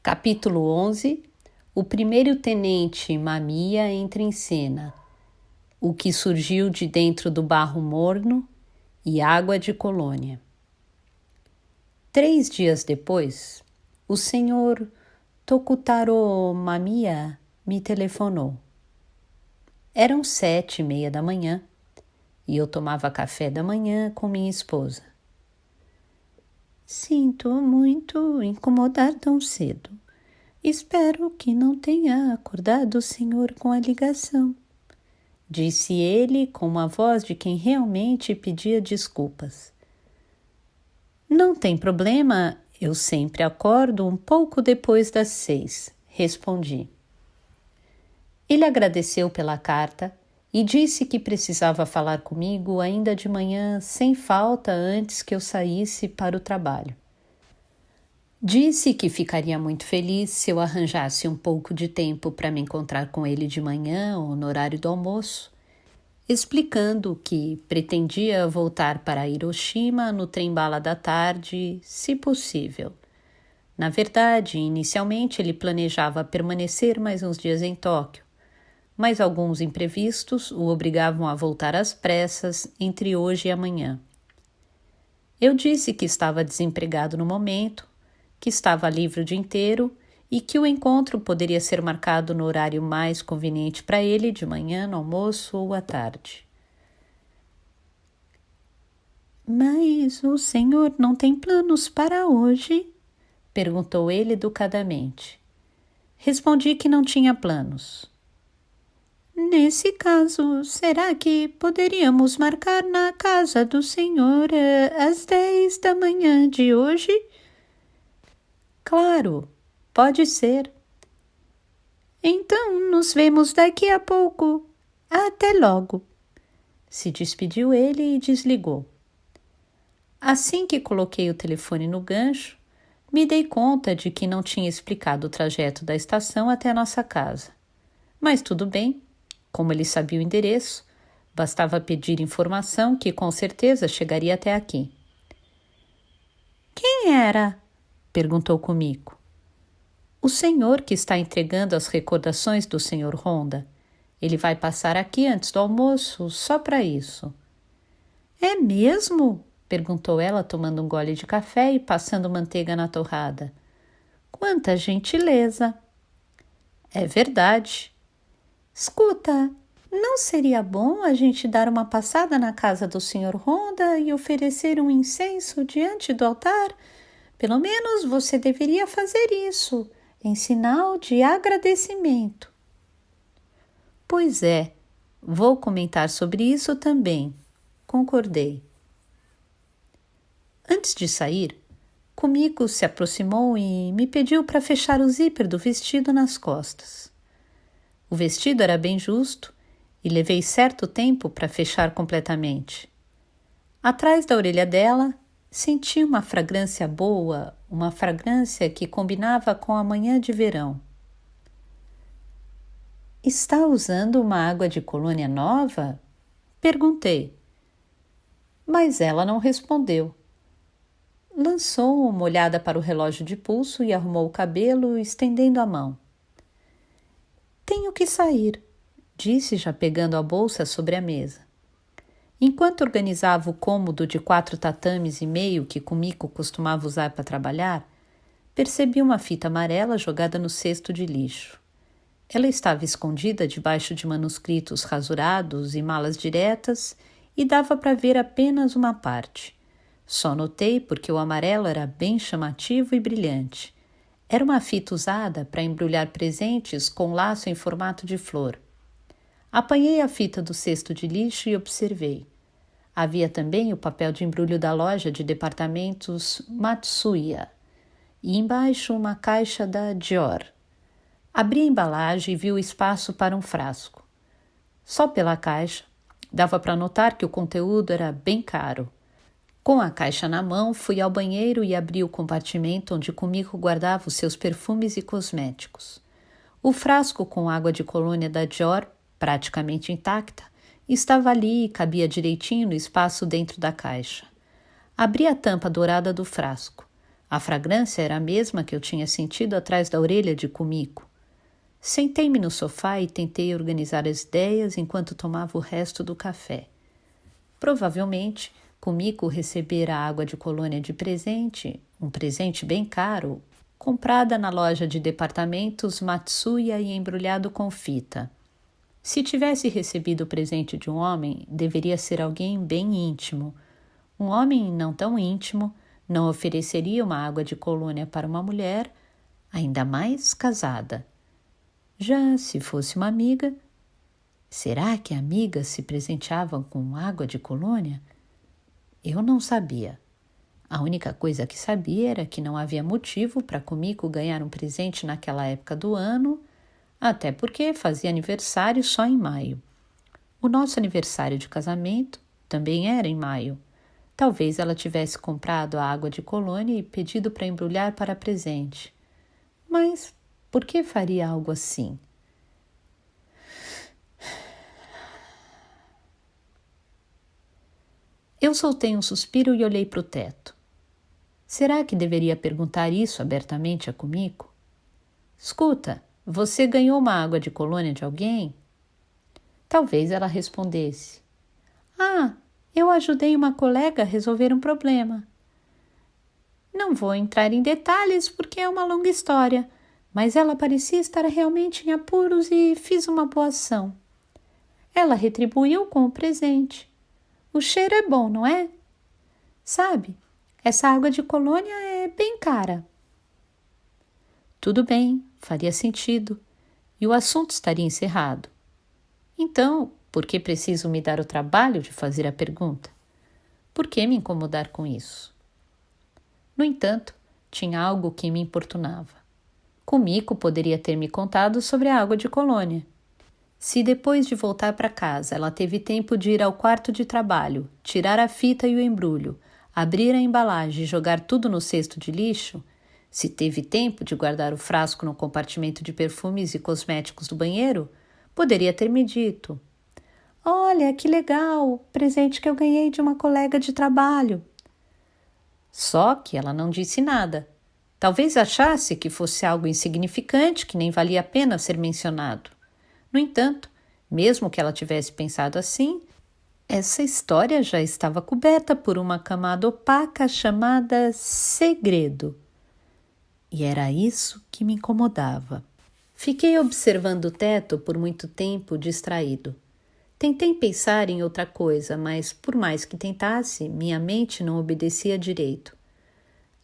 Capítulo 11. O primeiro-tenente Mamiya entra em cena. O que surgiu de dentro do barro morno e água de colônia. 3 dias depois, o senhor Tokutaro Mamiya me telefonou. Eram 7:30 da manhã e eu tomava café da manhã com minha esposa. Sinto muito incomodar tão cedo. Espero que não tenha acordado o senhor com a ligação, disse ele com uma voz de quem realmente pedia desculpas. Não tem problema, eu sempre acordo um pouco depois das 6, respondi. Ele agradeceu pela carta e disse que precisava falar comigo ainda de manhã sem falta antes que eu saísse para o trabalho. Disse que ficaria muito feliz se eu arranjasse um pouco de tempo para me encontrar com ele de manhã ou no horário do almoço, explicando que pretendia voltar para Hiroshima no trem-bala da tarde, se possível. Na verdade, inicialmente ele planejava permanecer mais uns dias em Tóquio, mas alguns imprevistos o obrigavam a voltar às pressas entre hoje e amanhã. Eu disse que estava desempregado no momento, que estava livre o dia inteiro e que o encontro poderia ser marcado no horário mais conveniente para ele, de manhã, no almoço ou à tarde. Mas o senhor não tem planos para hoje? Perguntou ele educadamente. Respondi que não tinha planos. Nesse caso, será que poderíamos marcar na casa do senhor às 10 da manhã de hoje? Claro, pode ser. Então, nos vemos daqui a pouco. Até logo. Se despediu ele e desligou. Assim que coloquei o telefone no gancho, me dei conta de que não tinha explicado o trajeto da estação até a nossa casa. Mas tudo bem, como ele sabia o endereço, bastava pedir informação que com certeza chegaria até aqui. Quem era? Perguntou comigo. O senhor que está entregando as recordações do senhor Honda. Ele vai passar aqui antes do almoço, só para isso. É mesmo? Perguntou ela, tomando um gole de café e passando manteiga na torrada. Quanta gentileza! É verdade. Escuta, não seria bom a gente dar uma passada na casa do senhor Honda e oferecer um incenso diante do altar? Pelo menos você deveria fazer isso, em sinal de agradecimento. Pois é, vou comentar sobre isso também, concordei. Antes de sair, Kumiko se aproximou e me pediu para fechar o zíper do vestido nas costas. O vestido era bem justo e levei certo tempo para fechar completamente. Atrás da orelha dela, senti uma fragrância boa, uma fragrância que combinava com a manhã de verão. Está usando uma água de colônia nova? Perguntei. Mas ela não respondeu. Lançou uma olhada para o relógio de pulso e arrumou o cabelo, estendendo a mão. Tenho que sair, disse já pegando a bolsa sobre a mesa. Enquanto organizava o cômodo de 4 tatames e meio que Kumiko costumava usar para trabalhar, percebi uma fita amarela jogada no cesto de lixo. Ela estava escondida debaixo de manuscritos rasurados e malas diretas e dava para ver apenas uma parte. Só notei porque o amarelo era bem chamativo e brilhante. Era uma fita usada para embrulhar presentes com laço em formato de flor. Apanhei a fita do cesto de lixo e observei. Havia também o papel de embrulho da loja de departamentos Matsuya e embaixo uma caixa da Dior. Abri a embalagem e vi o espaço para um frasco. Só pela caixa, dava para notar que o conteúdo era bem caro. Com a caixa na mão, fui ao banheiro e abri o compartimento onde Kumiko guardava os seus perfumes e cosméticos. O frasco com água de colônia da Dior, praticamente intacta, estava ali e cabia direitinho no espaço dentro da caixa. Abri a tampa dourada do frasco. A fragrância era a mesma que eu tinha sentido atrás da orelha de Kumiko. Sentei-me no sofá e tentei organizar as ideias enquanto tomava o resto do café. Provavelmente, Kumiko recebera a água de colônia de presente, um presente bem caro, comprada na loja de departamentos Matsuya e embrulhado com fita. Se tivesse recebido o presente de um homem, deveria ser alguém bem íntimo. Um homem não tão íntimo não ofereceria uma água de colônia para uma mulher, ainda mais casada. Já se fosse uma amiga, será que amigas se presenteavam com água de colônia? Eu não sabia. A única coisa que sabia era que não havia motivo para Kumiko ganhar um presente naquela época do ano, até porque fazia aniversário só em maio. O nosso aniversário de casamento também era em maio. Talvez ela tivesse comprado a água de colônia e pedido para embrulhar para presente. Mas por que faria algo assim? Eu soltei um suspiro e olhei para o teto. Será que deveria perguntar isso abertamente a Kumiko? Escuta, você ganhou uma água de colônia de alguém? Talvez ela respondesse. Ah, eu ajudei uma colega a resolver um problema. Não vou entrar em detalhes porque é uma longa história, mas ela parecia estar realmente em apuros e fiz uma boa ação. Ela retribuiu com o presente. O cheiro é bom, não é? Sabe, essa água de colônia é bem cara. Tudo bem, faria sentido, e o assunto estaria encerrado. Então, por que preciso me dar o trabalho de fazer a pergunta? Por que me incomodar com isso? No entanto, tinha algo que me importunava. Kumiko poderia ter me contado sobre a água de colônia. Se depois de voltar para casa ela teve tempo de ir ao quarto de trabalho, tirar a fita e o embrulho, abrir a embalagem e jogar tudo no cesto de lixo, se teve tempo de guardar o frasco no compartimento de perfumes e cosméticos do banheiro, poderia ter me dito: olha, que legal, presente que eu ganhei de uma colega de trabalho. Só que ela não disse nada. Talvez achasse que fosse algo insignificante que nem valia a pena ser mencionado. No entanto, mesmo que ela tivesse pensado assim, essa história já estava coberta por uma camada opaca chamada segredo. E era isso que me incomodava. Fiquei observando o teto por muito tempo, distraído. Tentei pensar em outra coisa, mas por mais que tentasse, minha mente não obedecia direito.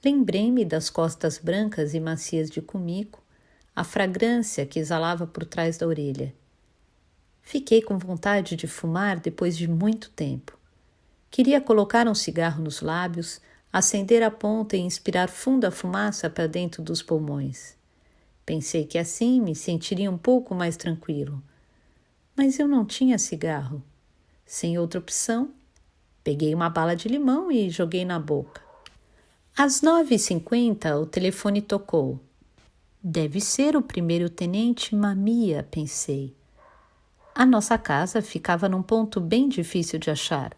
Lembrei-me das costas brancas e macias de Kumiko, a fragrância que exalava por trás da orelha. Fiquei com vontade de fumar depois de muito tempo. Queria colocar um cigarro nos lábios, acender a ponta e inspirar funda fumaça para dentro dos pulmões. Pensei que assim me sentiria um pouco mais tranquilo. Mas eu não tinha cigarro. Sem outra opção, peguei uma bala de limão e joguei na boca. Às 9h50, o telefone tocou. Deve ser o primeiro-tenente Mamiya, pensei. A nossa casa ficava num ponto bem difícil de achar.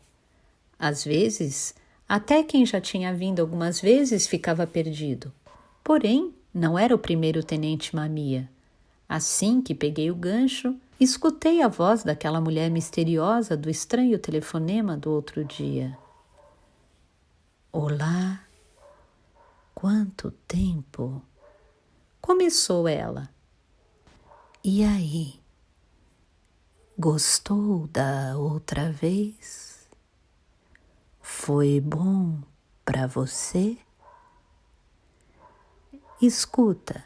Às vezes, até quem já tinha vindo algumas vezes ficava perdido. Porém, não era o primeiro-tenente Mamiya. Assim que peguei o gancho, escutei a voz daquela mulher misteriosa do estranho telefonema do outro dia. Olá, quanto tempo? Começou ela. E aí? Gostou da outra vez? Foi bom para você? Escuta,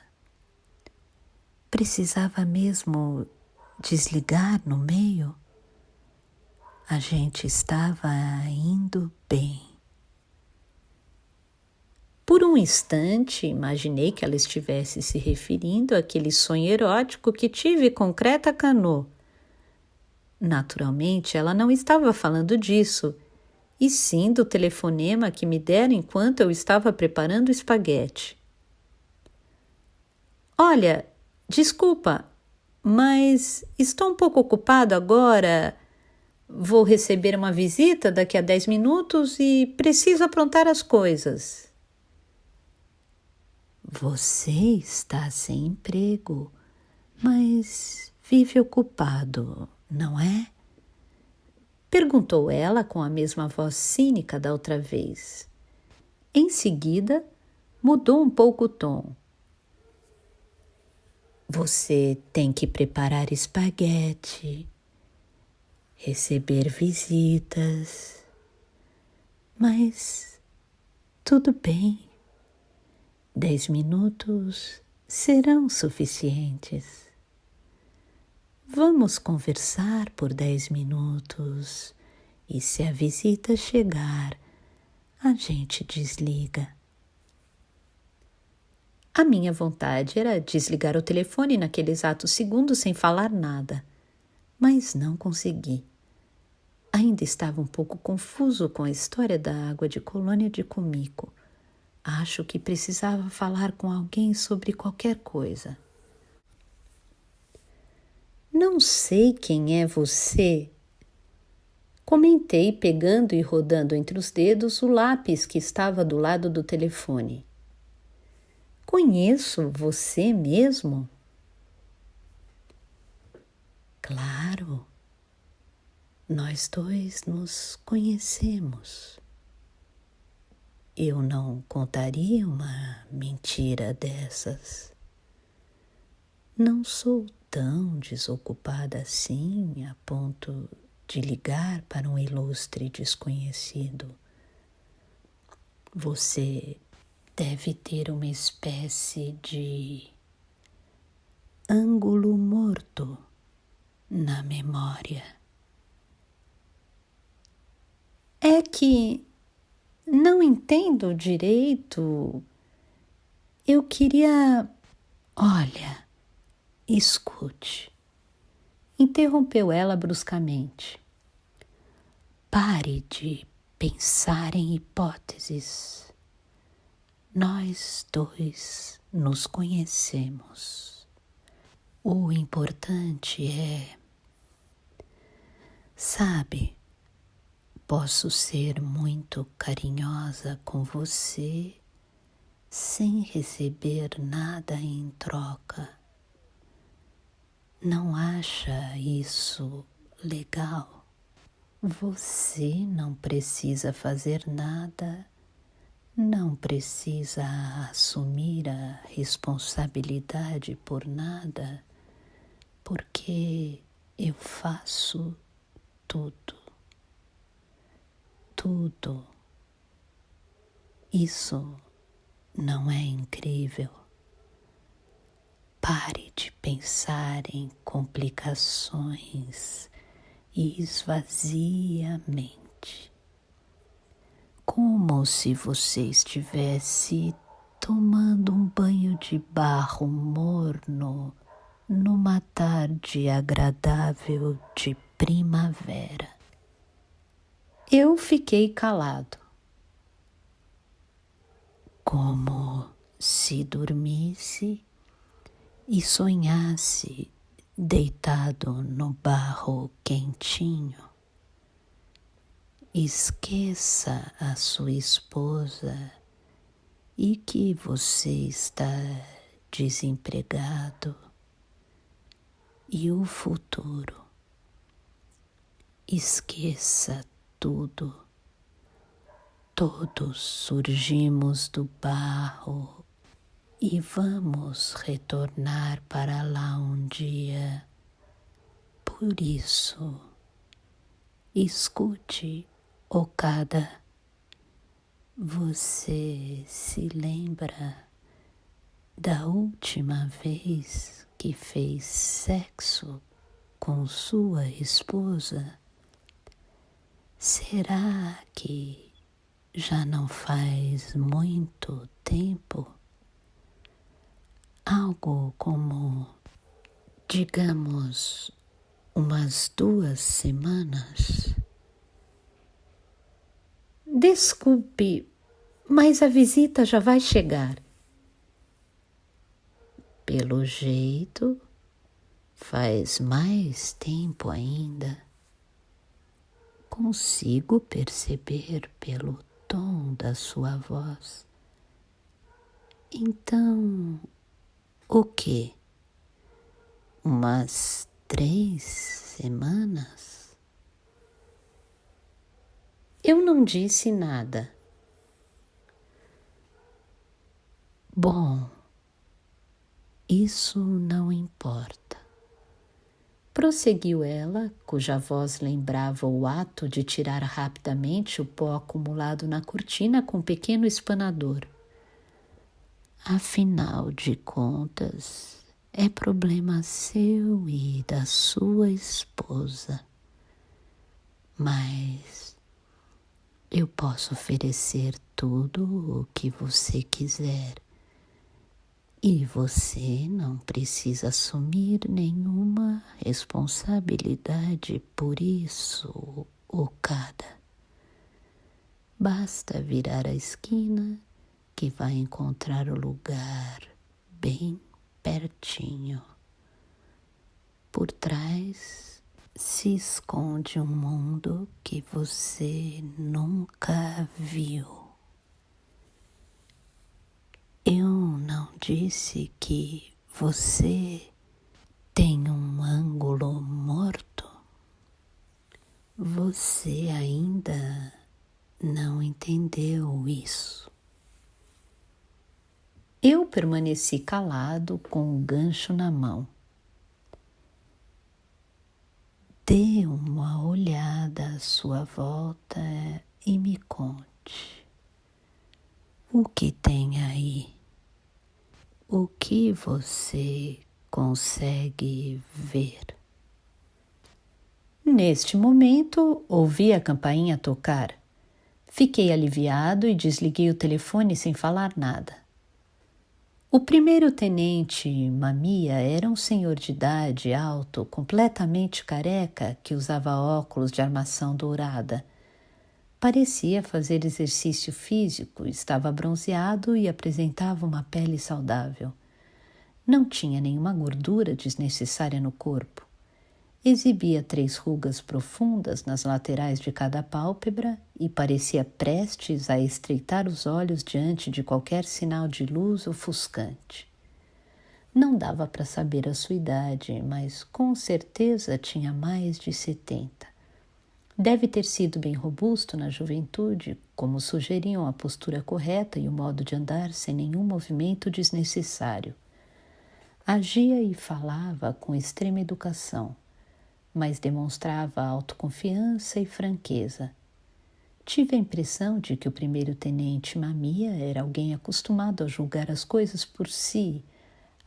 precisava mesmo desligar no meio? A gente estava indo bem. Por um instante, imaginei que ela estivesse se referindo àquele sonho erótico que tive com Creta Cano. Naturalmente, ela não estava falando disso, e sim do telefonema que me deram enquanto eu estava preparando o espaguete. Olha, desculpa, mas estou um pouco ocupado agora. Vou receber uma visita daqui a 10 minutos e preciso aprontar as coisas. Você está sem emprego, mas vive ocupado, não é? Perguntou ela com a mesma voz cínica da outra vez. Em seguida, mudou um pouco o tom. Você tem que preparar espaguete, receber visitas, mas tudo bem. 10 minutos serão suficientes. Vamos conversar por 10 minutos e se a visita chegar, a gente desliga. A minha vontade era desligar o telefone naquele exato segundo sem falar nada, mas não consegui. Ainda estava um pouco confuso com a história da água de colônia de Kumiko. Acho que precisava falar com alguém sobre qualquer coisa. Não sei quem é você. Comentei, pegando e rodando entre os dedos o lápis que estava do lado do telefone. Conheço você mesmo? Claro, nós dois nos conhecemos. Eu não contaria uma mentira dessas. Não sou tão desocupada assim a ponto de ligar para um ilustre desconhecido. Você deve ter uma espécie de ângulo morto na memória. É que não entendo direito. Eu queria... Olha, escute. Interrompeu ela bruscamente. Pare de pensar em hipóteses. Nós dois nos conhecemos. O importante é... Sabe, posso ser muito carinhosa com você sem receber nada em troca. Não acha isso legal? Você não precisa fazer nada, não precisa assumir a responsabilidade por nada, porque eu faço tudo. Tudo. Isso não é incrível? Pare de pensar em complicações e esvazie a mente. Como se você estivesse tomando um banho de barro morno numa tarde agradável de primavera. Eu fiquei calado. Como se dormisse e sonhasse deitado no barro quentinho. Esqueça a sua esposa e que você está desempregado e o futuro. Esqueça tudo. Todos surgimos do barro e vamos retornar para lá um dia. Por isso, escute, Okada. Você se lembra da última vez que fez sexo com sua esposa? Será que já não faz muito tempo? Algo como, digamos, umas 2 semanas. Desculpe, mas a visita já vai chegar. Pelo jeito, faz mais tempo ainda. Consigo perceber pelo tom da sua voz. Então, o quê? Umas 3 semanas? Eu não disse nada. Bom, isso não importa. Prosseguiu ela, cuja voz lembrava o ato de tirar rapidamente o pó acumulado na cortina com um pequeno espanador. Afinal de contas, é problema seu e da sua esposa. Mas eu posso oferecer tudo o que você quiser. E você não precisa assumir nenhuma responsabilidade por isso, Okada. Basta virar a esquina que vai encontrar o lugar bem pertinho. Por trás se esconde um mundo que você nunca viu. Eu não disse que você tem um ângulo morto? Você ainda não entendeu isso. Eu permaneci calado com o gancho na mão. Dê uma olhada à sua volta e me conte. O que tem aí? O que você consegue ver? Neste momento, ouvi a campainha tocar. Fiquei aliviado e desliguei o telefone sem falar nada. O primeiro-tenente Mamiya era um senhor de idade alto, completamente careca, que usava óculos de armação dourada. Parecia fazer exercício físico, estava bronzeado e apresentava uma pele saudável. Não tinha nenhuma gordura desnecessária no corpo. Exibia 3 rugas profundas nas laterais de cada pálpebra e parecia prestes a estreitar os olhos diante de qualquer sinal de luz ofuscante. Não dava para saber a sua idade, mas com certeza tinha mais de 70. Deve ter sido bem robusto na juventude, como sugeriam a postura correta e o modo de andar sem nenhum movimento desnecessário. Agia e falava com extrema educação, mas demonstrava autoconfiança e franqueza. Tive a impressão de que o primeiro-tenente Mamiya era alguém acostumado a julgar as coisas por si,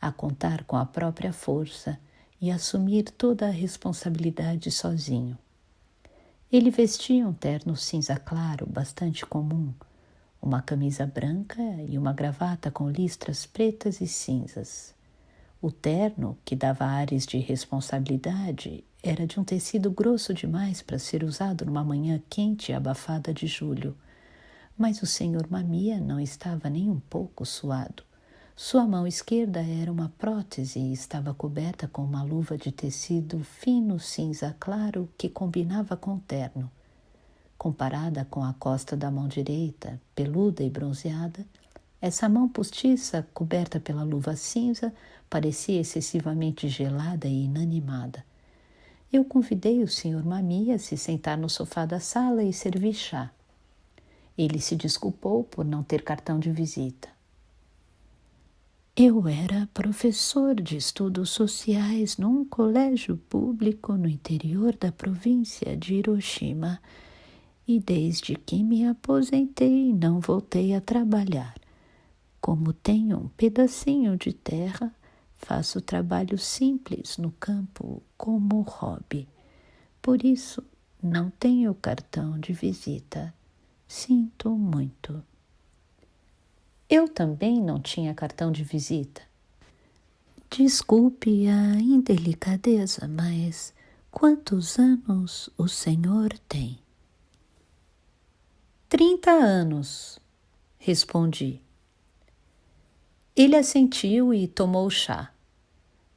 a contar com a própria força e assumir toda a responsabilidade sozinho. Ele vestia um terno cinza claro, bastante comum, uma camisa branca e uma gravata com listras pretas e cinzas. O terno, que dava ares de responsabilidade, era de um tecido grosso demais para ser usado numa manhã quente e abafada de julho. Mas o senhor Mamiya não estava nem um pouco suado. Sua mão esquerda era uma prótese e estava coberta com uma luva de tecido fino cinza claro que combinava com o terno. Comparada com a costa da mão direita, peluda e bronzeada, essa mão postiça, coberta pela luva cinza, parecia excessivamente gelada e inanimada. Eu convidei o senhor Mamiya a se sentar no sofá da sala e servir chá. Ele se desculpou por não ter cartão de visita. Eu era professor de estudos sociais num colégio público no interior da província de Hiroshima e desde que me aposentei não voltei a trabalhar. Como tenho um pedacinho de terra, faço trabalho simples no campo como hobby. Por isso, não tenho cartão de visita. Sinto muito. Eu também não tinha cartão de visita. Desculpe a indelicadeza, mas quantos anos o senhor tem? 30 anos, respondi. Ele assentiu e tomou o chá.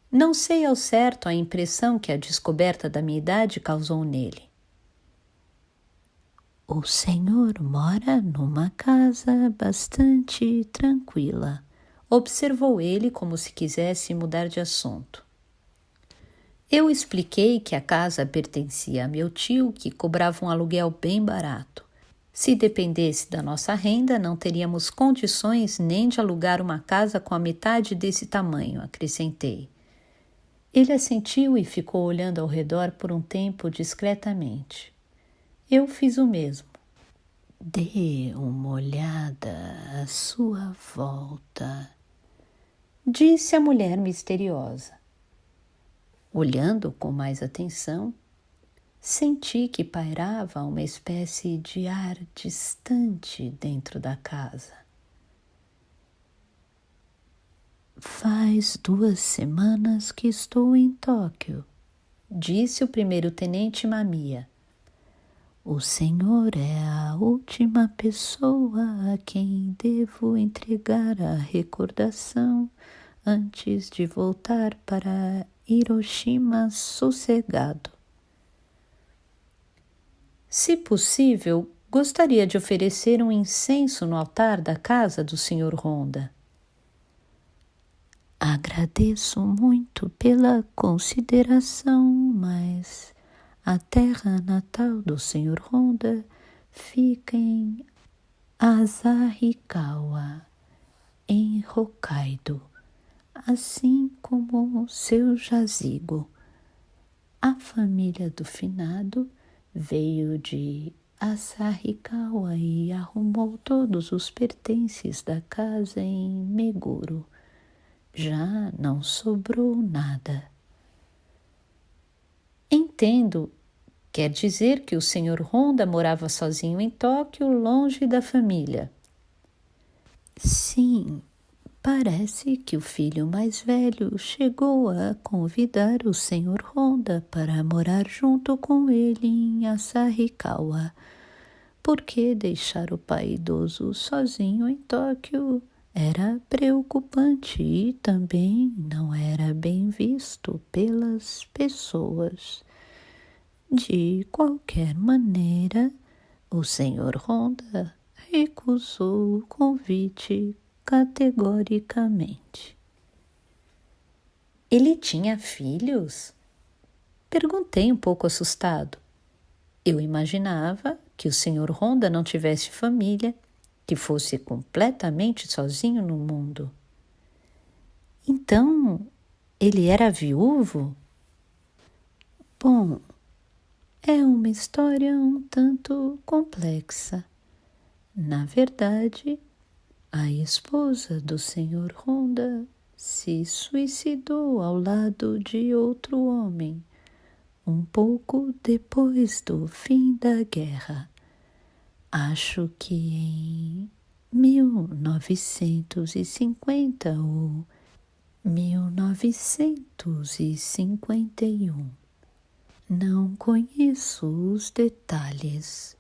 Não sei ao certo a impressão que a descoberta da minha idade causou nele. O senhor mora numa casa bastante tranquila, observou ele como se quisesse mudar de assunto. Eu expliquei que a casa pertencia a meu tio, que cobrava um aluguel bem barato. Se dependesse da nossa renda, não teríamos condições nem de alugar uma casa com a metade desse tamanho, acrescentei. Ele assentiu e ficou olhando ao redor por um tempo discretamente. Eu fiz o mesmo. Dê uma olhada à sua volta, disse a mulher misteriosa. Olhando com mais atenção, senti que pairava uma espécie de ar distante dentro da casa. Faz 2 semanas que estou em Tóquio, disse o primeiro-tenente Mamiya. O senhor é a última pessoa a quem devo entregar a recordação antes de voltar para Hiroshima sossegado. Se possível, gostaria de oferecer um incenso no altar da casa do Sr. Honda. Agradeço muito pela consideração, mas a terra natal do Sr. Honda fica em Asahikawa, em Hokkaido, assim como seu jazigo. A família do finado veio de Asahikawa e arrumou todos os pertences da casa em Meguro. Já não sobrou nada. Entendo. Quer dizer que o Sr. Honda morava sozinho em Tóquio, longe da família. Sim, parece que o filho mais velho chegou a convidar o Sr. Honda para morar junto com ele em Asahikawa, porque deixar o pai idoso sozinho em Tóquio era preocupante e também não era bem visto pelas pessoas. De qualquer maneira, o Sr. Honda recusou o convite categoricamente. Ele tinha filhos? Perguntei um pouco assustado. Eu imaginava que o Sr. Honda não tivesse família, que fosse completamente sozinho no mundo. Então, ele era viúvo? Bom, é uma história um tanto complexa. Na verdade, a esposa do Sr. Honda se suicidou ao lado de outro homem, um pouco depois do fim da guerra. Acho que em 1950 ou 1951. Não conheço os detalhes.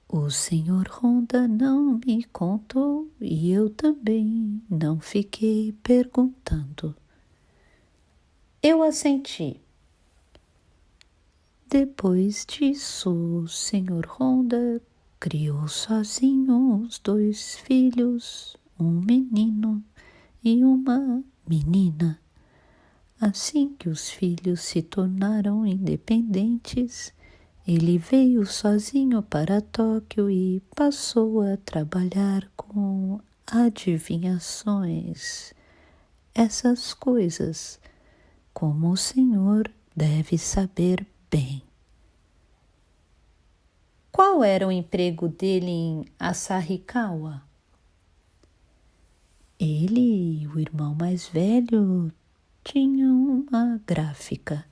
O Sr. Honda não me contou e eu também não fiquei perguntando. Eu assenti. Depois disso, o Sr. Honda criou sozinho os 2 filhos, um menino e uma menina. Assim que os filhos se tornaram independentes, ele veio sozinho para Tóquio e passou a trabalhar com adivinhações, essas coisas, como o senhor deve saber bem. Qual era o emprego dele em Asahikawa? Ele e o irmão mais velho tinham uma gráfica.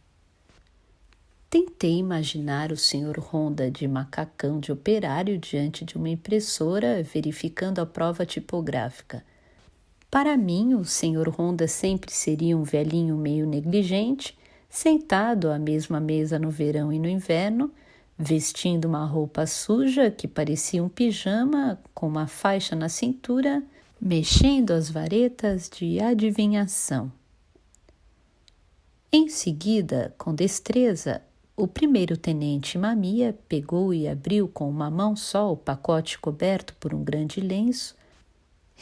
Tentei imaginar o Sr. Honda de macacão de operário diante de uma impressora verificando a prova tipográfica. Para mim, o Sr. Honda sempre seria um velhinho meio negligente, sentado à mesma mesa no verão e no inverno, vestindo uma roupa suja que parecia um pijama com uma faixa na cintura, mexendo as varetas de adivinhação. Em seguida, com destreza, o primeiro-tenente Mamiya pegou e abriu com uma mão só o pacote coberto por um grande lenço,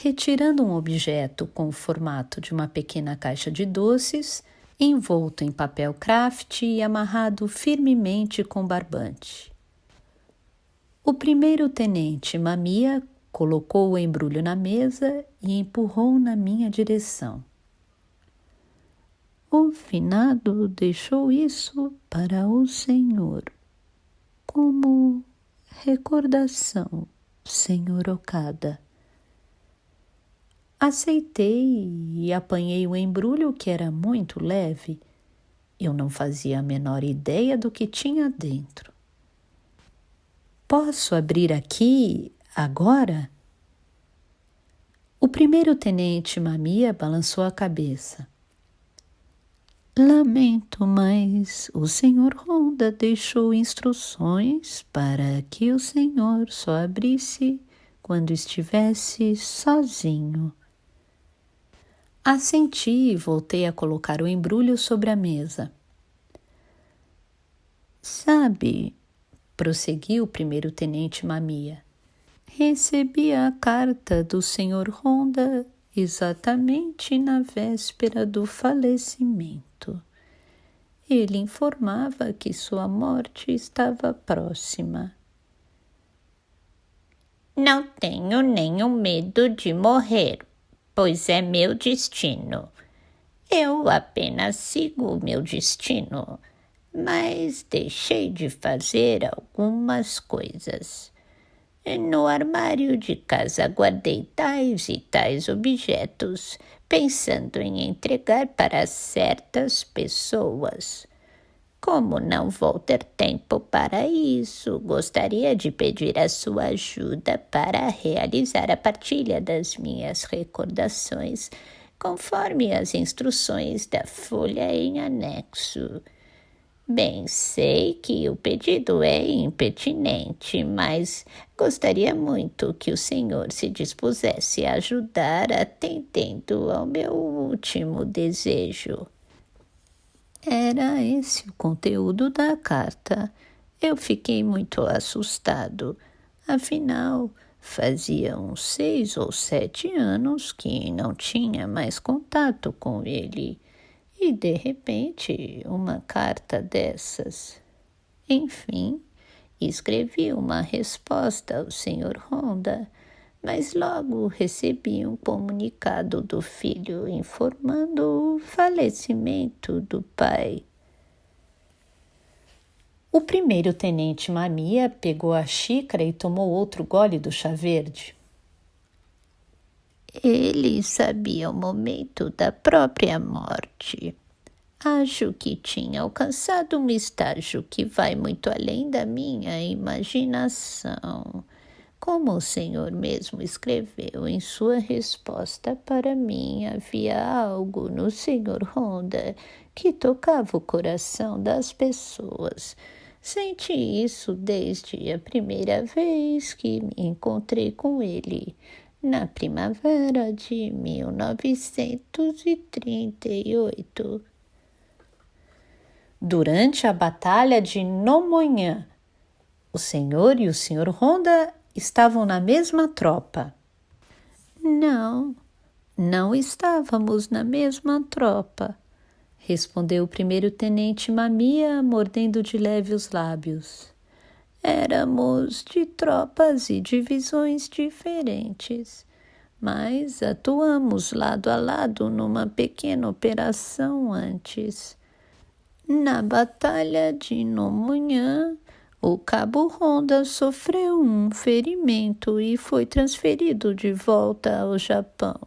retirando um objeto com o formato de uma pequena caixa de doces, envolto em papel craft e amarrado firmemente com barbante. O primeiro-tenente Mamiya colocou o embrulho na mesa e empurrou na minha direção. O finado deixou isso para o senhor, como recordação, senhor Okada. Aceitei e apanhei o embrulho, que era muito leve. Eu não fazia a menor ideia do que tinha dentro. Posso abrir aqui agora? O primeiro-tenente Mamiya balançou a cabeça. Lamento, mas o senhor Honda deixou instruções para que o senhor só abrisse quando estivesse sozinho. Assenti e voltei a colocar o embrulho sobre a mesa. Sabe, prosseguiu o primeiro-tenente Mamiya, recebi a carta do senhor Honda exatamente na véspera do falecimento. Ele informava que sua morte estava próxima. Não tenho nenhum medo de morrer, pois é meu destino. Eu apenas sigo o meu destino, mas deixei de fazer algumas coisas. No armário de casa guardei tais e tais objetos, pensando em entregar para certas pessoas. Como não vou ter tempo para isso, gostaria de pedir a sua ajuda para realizar a partilha das minhas recordações, conforme as instruções da folha em anexo. Bem, sei que o pedido é impertinente, mas gostaria muito que o senhor se dispusesse a ajudar atendendo ao meu último desejo. Era esse o conteúdo da carta. Eu fiquei muito assustado. Afinal, fazia uns 6 ou 7 anos que não tinha mais contato com ele. E, de repente, uma carta dessas. Enfim, escrevi uma resposta ao Sr. Honda, mas logo recebi um comunicado do filho informando o falecimento do pai. O primeiro-tenente Mamiya pegou a xícara e tomou outro gole do chá verde. Ele sabia o momento da própria morte. Acho que tinha alcançado um estágio que vai muito além da minha imaginação. Como o senhor mesmo escreveu em sua resposta para mim, havia algo no senhor Honda que tocava o coração das pessoas. Senti isso desde a primeira vez que me encontrei com ele, na primavera de 1938. Durante a Batalha de Nomonhan, o senhor e o senhor Honda estavam na mesma tropa. Não, não estávamos na mesma tropa, respondeu o primeiro-tenente Mamiya, mordendo de leve os lábios. Éramos de tropas e divisões diferentes, mas atuamos lado a lado numa pequena operação antes. Na Batalha de Nomonhan, o cabo Honda sofreu um ferimento e foi transferido de volta ao Japão.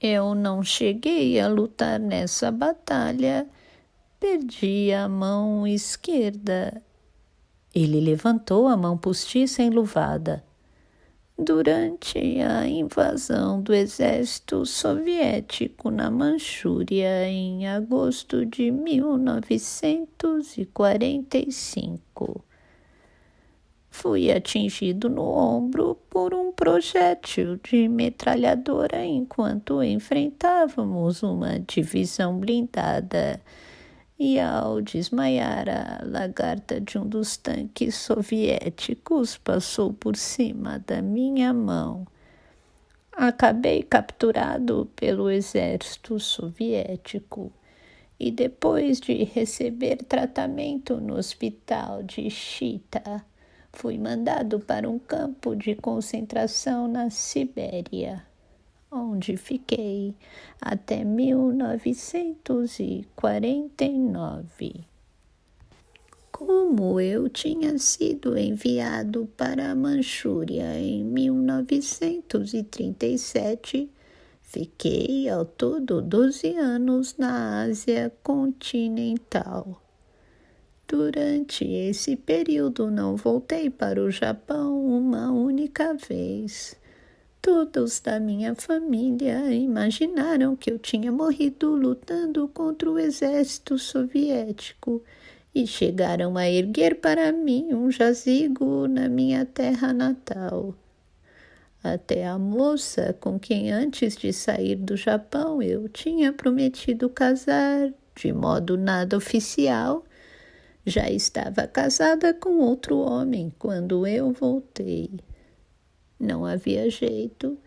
Eu não cheguei a lutar nessa batalha, perdi a mão esquerda. Ele levantou a mão postiça enluvada. Durante a invasão do exército soviético na Manchúria em agosto de 1945. Fui atingido no ombro por um projétil de metralhadora enquanto enfrentávamos uma divisão blindada. E ao desmaiar, a lagarta de um dos tanques soviéticos passou por cima da minha mão. Acabei capturado pelo exército soviético e depois de receber tratamento no hospital de Chita, fui mandado para um campo de concentração na Sibéria, onde fiquei até 1949. Como eu tinha sido enviado para a Manchúria em 1937, fiquei ao todo 12 anos na Ásia continental. Durante esse período não voltei para o Japão uma única vez. Todos da minha família imaginaram que eu tinha morrido lutando contra o exército soviético e chegaram a erguer para mim um jazigo na minha terra natal. Até a moça com quem antes de sair do Japão eu tinha prometido casar, de modo nada oficial, já estava casada com outro homem quando eu voltei. Não havia jeito.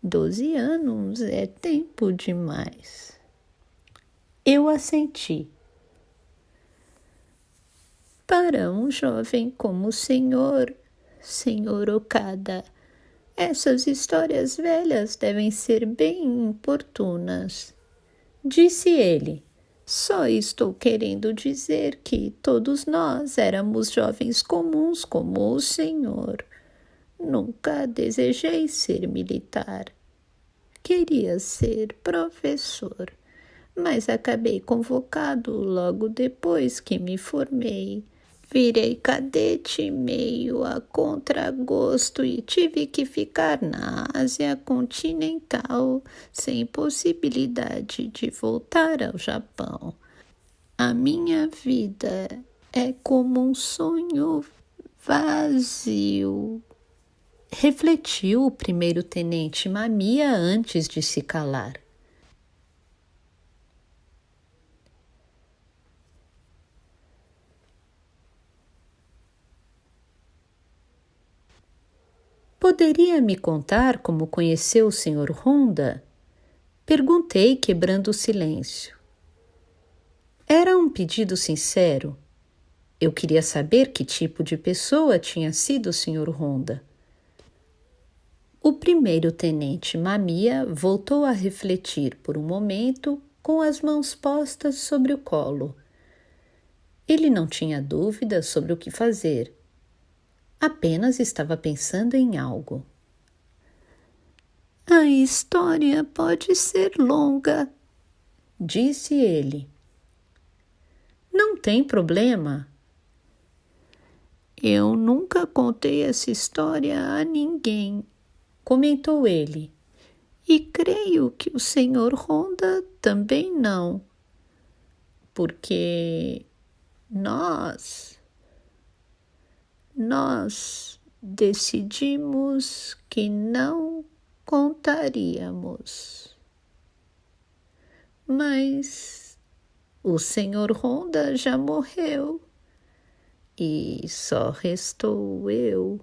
12 anos é tempo demais. Eu assenti. Para um jovem como o senhor Okada, essas histórias velhas devem ser bem importunas. Disse ele. Só estou querendo dizer que todos nós éramos jovens comuns como o senhor. Nunca desejei ser militar. Queria ser professor, mas acabei convocado logo depois que me formei. Virei cadete meio a contragosto e tive que ficar na Ásia continental sem possibilidade de voltar ao Japão. A minha vida é como um sonho vazio. Refletiu o primeiro-tenente Mamiya antes de se calar. Poderia me contar como conheceu o Sr. Honda? Perguntei, quebrando o silêncio. Era um pedido sincero. Eu queria saber que tipo de pessoa tinha sido o Sr. Honda. O primeiro-tenente Mamiya voltou a refletir por um momento com as mãos postas sobre o colo. Ele não tinha dúvida sobre o que fazer. Apenas estava pensando em algo. A história pode ser longa, disse ele. Não tem problema. Eu nunca contei essa história a ninguém, comentou ele. E creio que o Sr. Honda também não, porque nós decidimos que não contaríamos. Mas o Sr. Honda já morreu e só restou eu.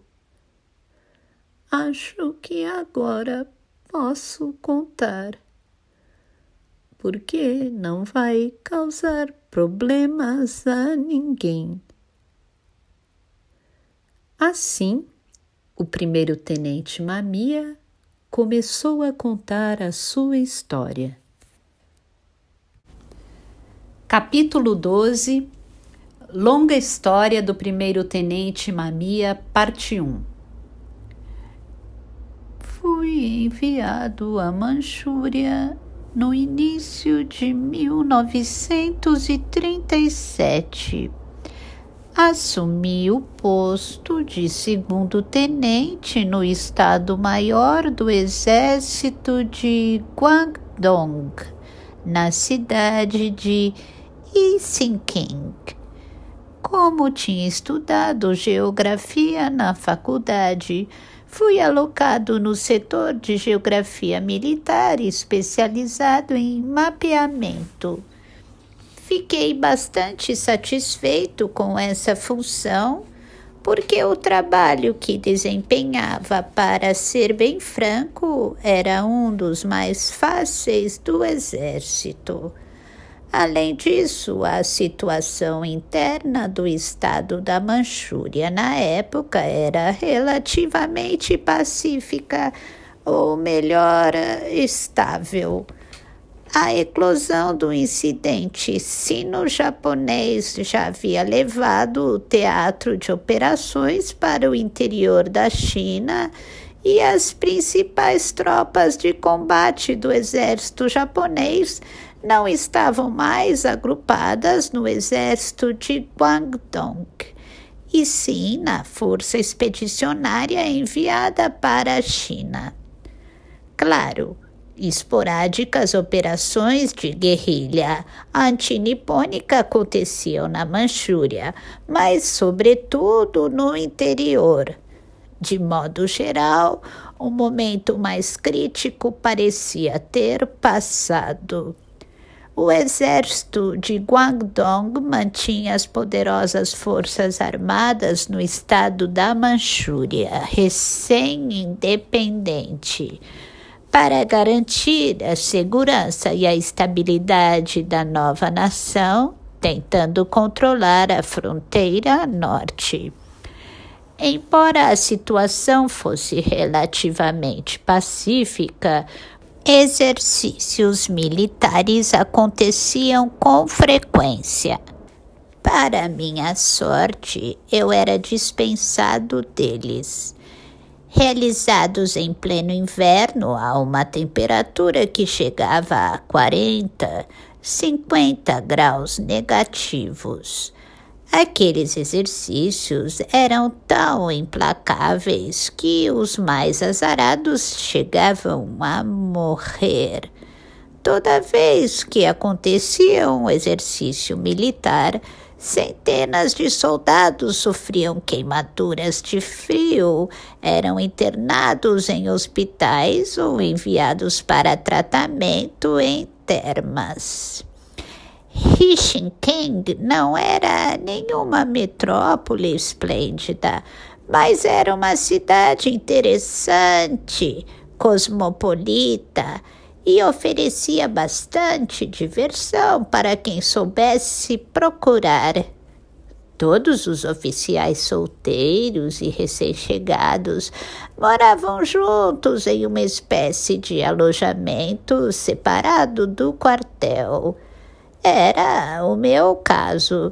Acho que agora posso contar, porque não vai causar problemas a ninguém. Assim, o primeiro-tenente Mamiya começou a contar a sua história. Capítulo 12. Longa história do primeiro-tenente Mamiya, parte 1. Fui enviado à Manchúria no início de 1937. Assumi o posto de segundo-tenente no Estado-Maior do Exército de Guangdong, na cidade de Isinking. Como tinha estudado geografia na faculdade, fui alocado no setor de geografia militar especializado em mapeamento. Fiquei bastante satisfeito com essa função, porque o trabalho que desempenhava, para ser bem franco, era um dos mais fáceis do exército. Além disso, a situação interna do estado da Manchúria na época era relativamente pacífica, ou melhor, estável. A eclosão do incidente sino-japonês já havia levado o teatro de operações para o interior da China e as principais tropas de combate do exército japonês não estavam mais agrupadas no exército de Guangdong, e sim na força expedicionária enviada para a China. Claro, esporádicas operações de guerrilha antinipônica aconteciam na Manchúria, mas sobretudo no interior. De modo geral, o momento mais crítico parecia ter passado. O exército de Guangdong mantinha as poderosas forças armadas no estado da Manchúria, recém-independente. Para garantir a segurança e a estabilidade da nova nação, tentando controlar a fronteira norte. Embora a situação fosse relativamente pacífica, exercícios militares aconteciam com frequência. Para minha sorte, eu era dispensado deles. Realizados em pleno inverno, a uma temperatura que chegava a 40, 50 graus negativos. Aqueles exercícios eram tão implacáveis que os mais azarados chegavam a morrer. Toda vez que acontecia um exercício militar, centenas de soldados sofriam queimaduras de frio, eram internados em hospitais ou enviados para tratamento em termas. Xinjiang não era nenhuma metrópole esplêndida, mas era uma cidade interessante, cosmopolita e oferecia bastante diversão para quem soubesse procurar. Todos os oficiais solteiros e recém-chegados moravam juntos em uma espécie de alojamento separado do quartel. Era o meu caso.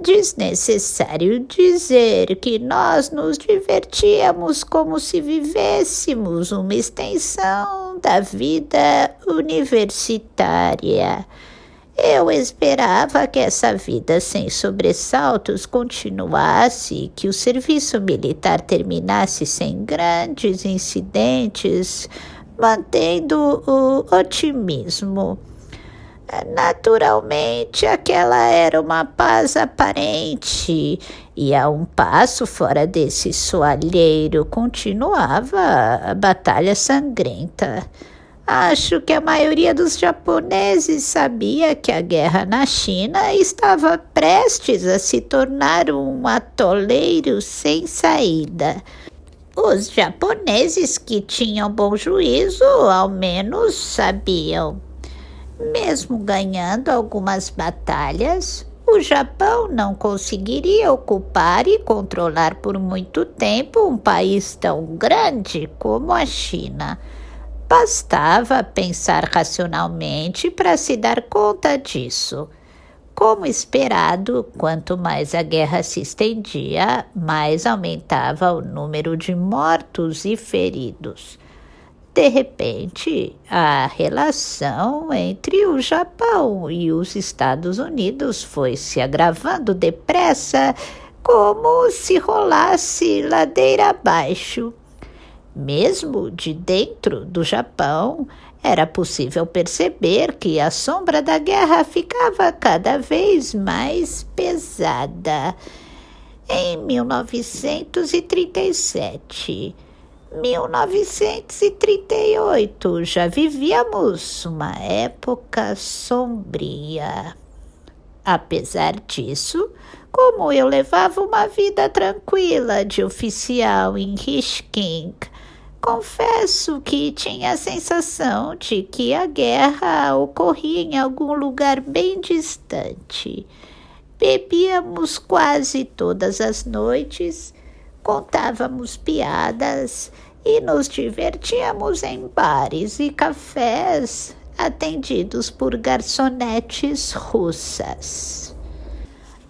Desnecessário dizer que nós nos divertíamos como se vivêssemos uma extensão da vida universitária. Eu esperava que essa vida sem sobressaltos continuasse, que o serviço militar terminasse sem grandes incidentes, mantendo o otimismo. Naturalmente, aquela era uma paz aparente, e a um passo fora desse soalheiro continuava a batalha sangrenta. Acho que a maioria dos japoneses sabia que a guerra na China estava prestes a se tornar um atoleiro sem saída. Os japoneses que tinham bom juízo, ao menos, sabiam. Mesmo ganhando algumas batalhas, o Japão não conseguiria ocupar e controlar por muito tempo um país tão grande como a China. Bastava pensar racionalmente para se dar conta disso. Como esperado, quanto mais a guerra se estendia, mais aumentava o número de mortos e feridos. De repente, a relação entre o Japão e os Estados Unidos foi se agravando depressa, como se rolasse ladeira abaixo. Mesmo de dentro do Japão, era possível perceber que a sombra da guerra ficava cada vez mais pesada. Em 1937, 1938, já vivíamos uma época sombria. Apesar disso, como eu levava uma vida tranquila de oficial em Rishking, confesso que tinha a sensação de que a guerra ocorria em algum lugar bem distante. Bebíamos quase todas as noites, contávamos piadas e nos divertíamos em bares e cafés atendidos por garçonetes russas.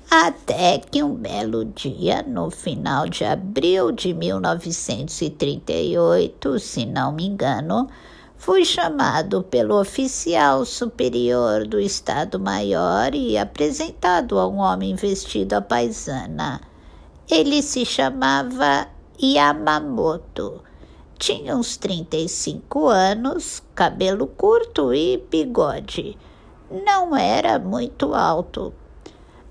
Até que um belo dia, no final de abril de 1938, se não me engano, fui chamado pelo oficial superior do Estado-Maior e apresentado a um homem vestido à paisana. Ele se chamava Yamamoto. Tinha uns 35 anos, cabelo curto e bigode. Não era muito alto.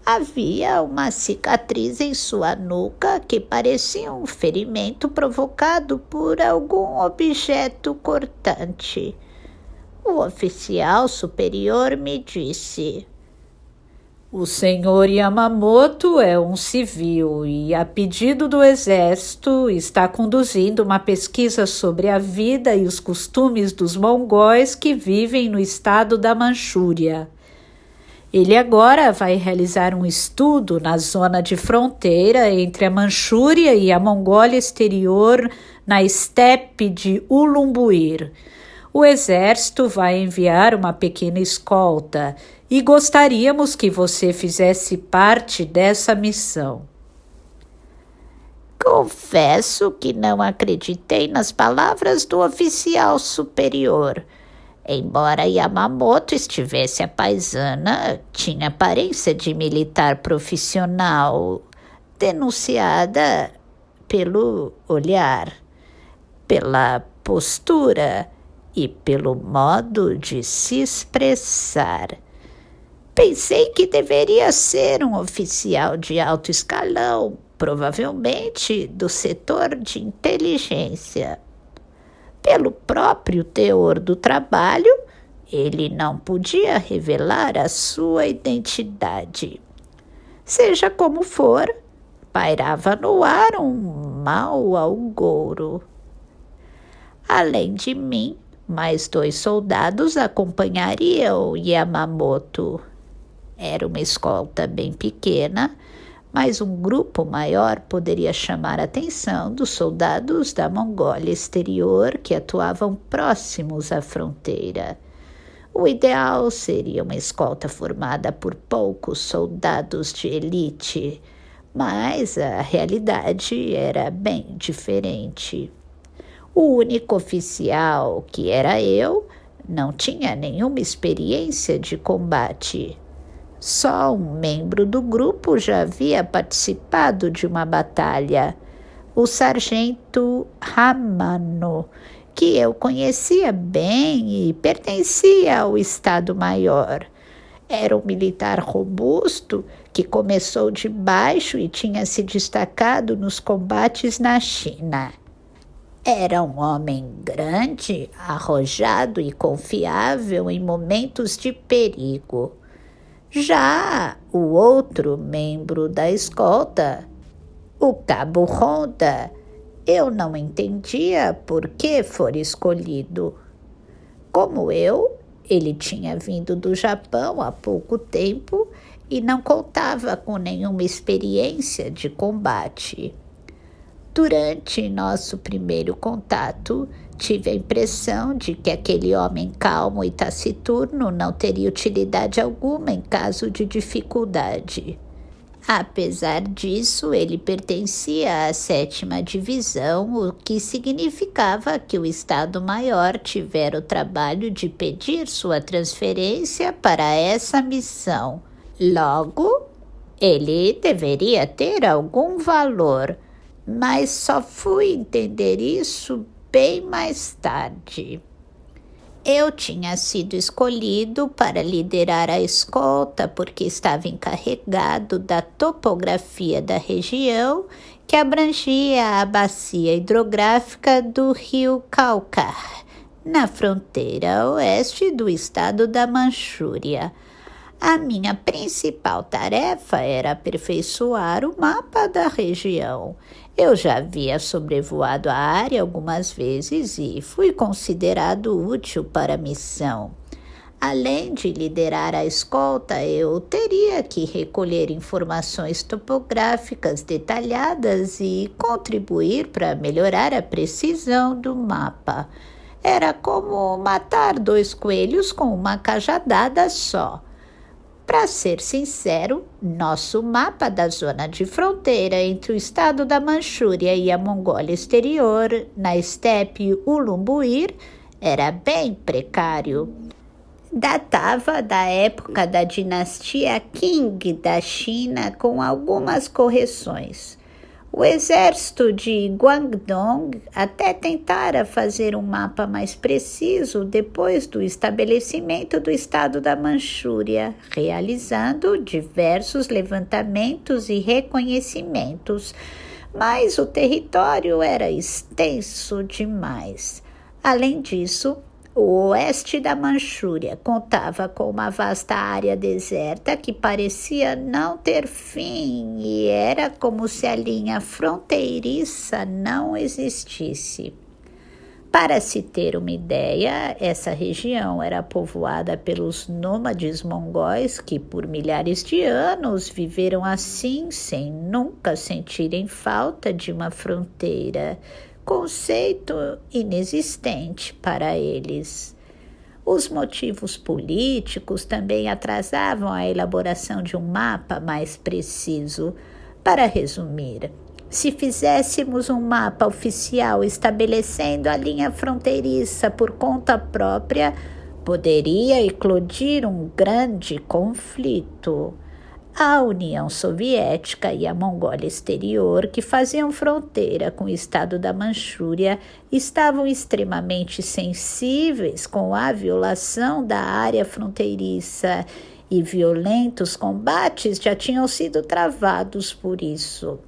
Havia uma cicatriz em sua nuca que parecia um ferimento provocado por algum objeto cortante. O oficial superior me disse: "O senhor Yamamoto é um civil e, a pedido do exército, está conduzindo uma pesquisa sobre a vida e os costumes dos mongóis que vivem no estado da Manchúria. Ele agora vai realizar um estudo na zona de fronteira entre a Manchúria e a Mongólia Exterior, na estepe de Ulumbuir. O exército vai enviar uma pequena escolta e gostaríamos que você fizesse parte dessa missão." Confesso que não acreditei nas palavras do oficial superior. Embora Yamamoto estivesse à paisana, tinha aparência de militar profissional, denunciada pelo olhar, pela postura e pelo modo de se expressar. Pensei que deveria ser um oficial de alto escalão, provavelmente do setor de inteligência. Pelo próprio teor do trabalho, ele não podia revelar a sua identidade. Seja como for, pairava no ar um mau agouro. Além de mim, mais 2 soldados acompanhariam Yamamoto. Era uma escolta bem pequena, mas um grupo maior poderia chamar a atenção dos soldados da Mongólia Exterior que atuavam próximos à fronteira. O ideal seria uma escolta formada por poucos soldados de elite, mas a realidade era bem diferente. O único oficial, que era eu, não tinha nenhuma experiência de combate. Só um membro do grupo já havia participado de uma batalha, o sargento Hamano, que eu conhecia bem e pertencia ao Estado-Maior. Era um militar robusto que começou de baixo e tinha se destacado nos combates na China. Era um homem grande, arrojado e confiável em momentos de perigo. Já o outro membro da escolta, o cabo Honda, eu não entendia por que fora escolhido. Como eu, ele tinha vindo do Japão há pouco tempo e não contava com nenhuma experiência de combate. Durante nosso primeiro contato, tive a impressão de que aquele homem calmo e taciturno não teria utilidade alguma em caso de dificuldade. Apesar disso, ele pertencia à 7ª Divisão, o que significava que o Estado-Maior tivera o trabalho de pedir sua transferência para essa missão. Logo, ele deveria ter algum valor, mas só fui entender isso bem mais tarde. Eu tinha sido escolhido para liderar a escolta porque estava encarregado da topografia da região que abrangia a bacia hidrográfica do rio Kaukar, na fronteira oeste do estado da Manchúria. A minha principal tarefa era aperfeiçoar o mapa da região. Eu já havia sobrevoado a área algumas vezes e fui considerado útil para a missão. Além de liderar a escolta, eu teria que recolher informações topográficas detalhadas e contribuir para melhorar a precisão do mapa. Era como matar 2 coelhos com uma cajadada só. Para ser sincero, nosso mapa da zona de fronteira entre o estado da Manchúria e a Mongólia Exterior, na estepe Ulumbuir, era bem precário. Datava da época da dinastia Qing da China, com algumas correções. O exército de Guangdong até tentara fazer um mapa mais preciso depois do estabelecimento do estado da Manchúria, realizando diversos levantamentos e reconhecimentos, mas o território era extenso demais. Além disso, o oeste da Manchúria contava com uma vasta área deserta que parecia não ter fim e era como se a linha fronteiriça não existisse. Para se ter uma ideia, essa região era povoada pelos nômades mongóis que por milhares de anos viveram assim sem nunca sentirem falta de uma fronteira, conceito inexistente para eles. Os motivos políticos também atrasavam a elaboração de um mapa mais preciso. Para resumir, se fizéssemos um mapa oficial estabelecendo a linha fronteiriça por conta própria, poderia eclodir um grande conflito. A União Soviética e a Mongólia Exterior, que faziam fronteira com o estado da Manchúria, estavam extremamente sensíveis com a violação da área fronteiriça e violentos combates já tinham sido travados por isso.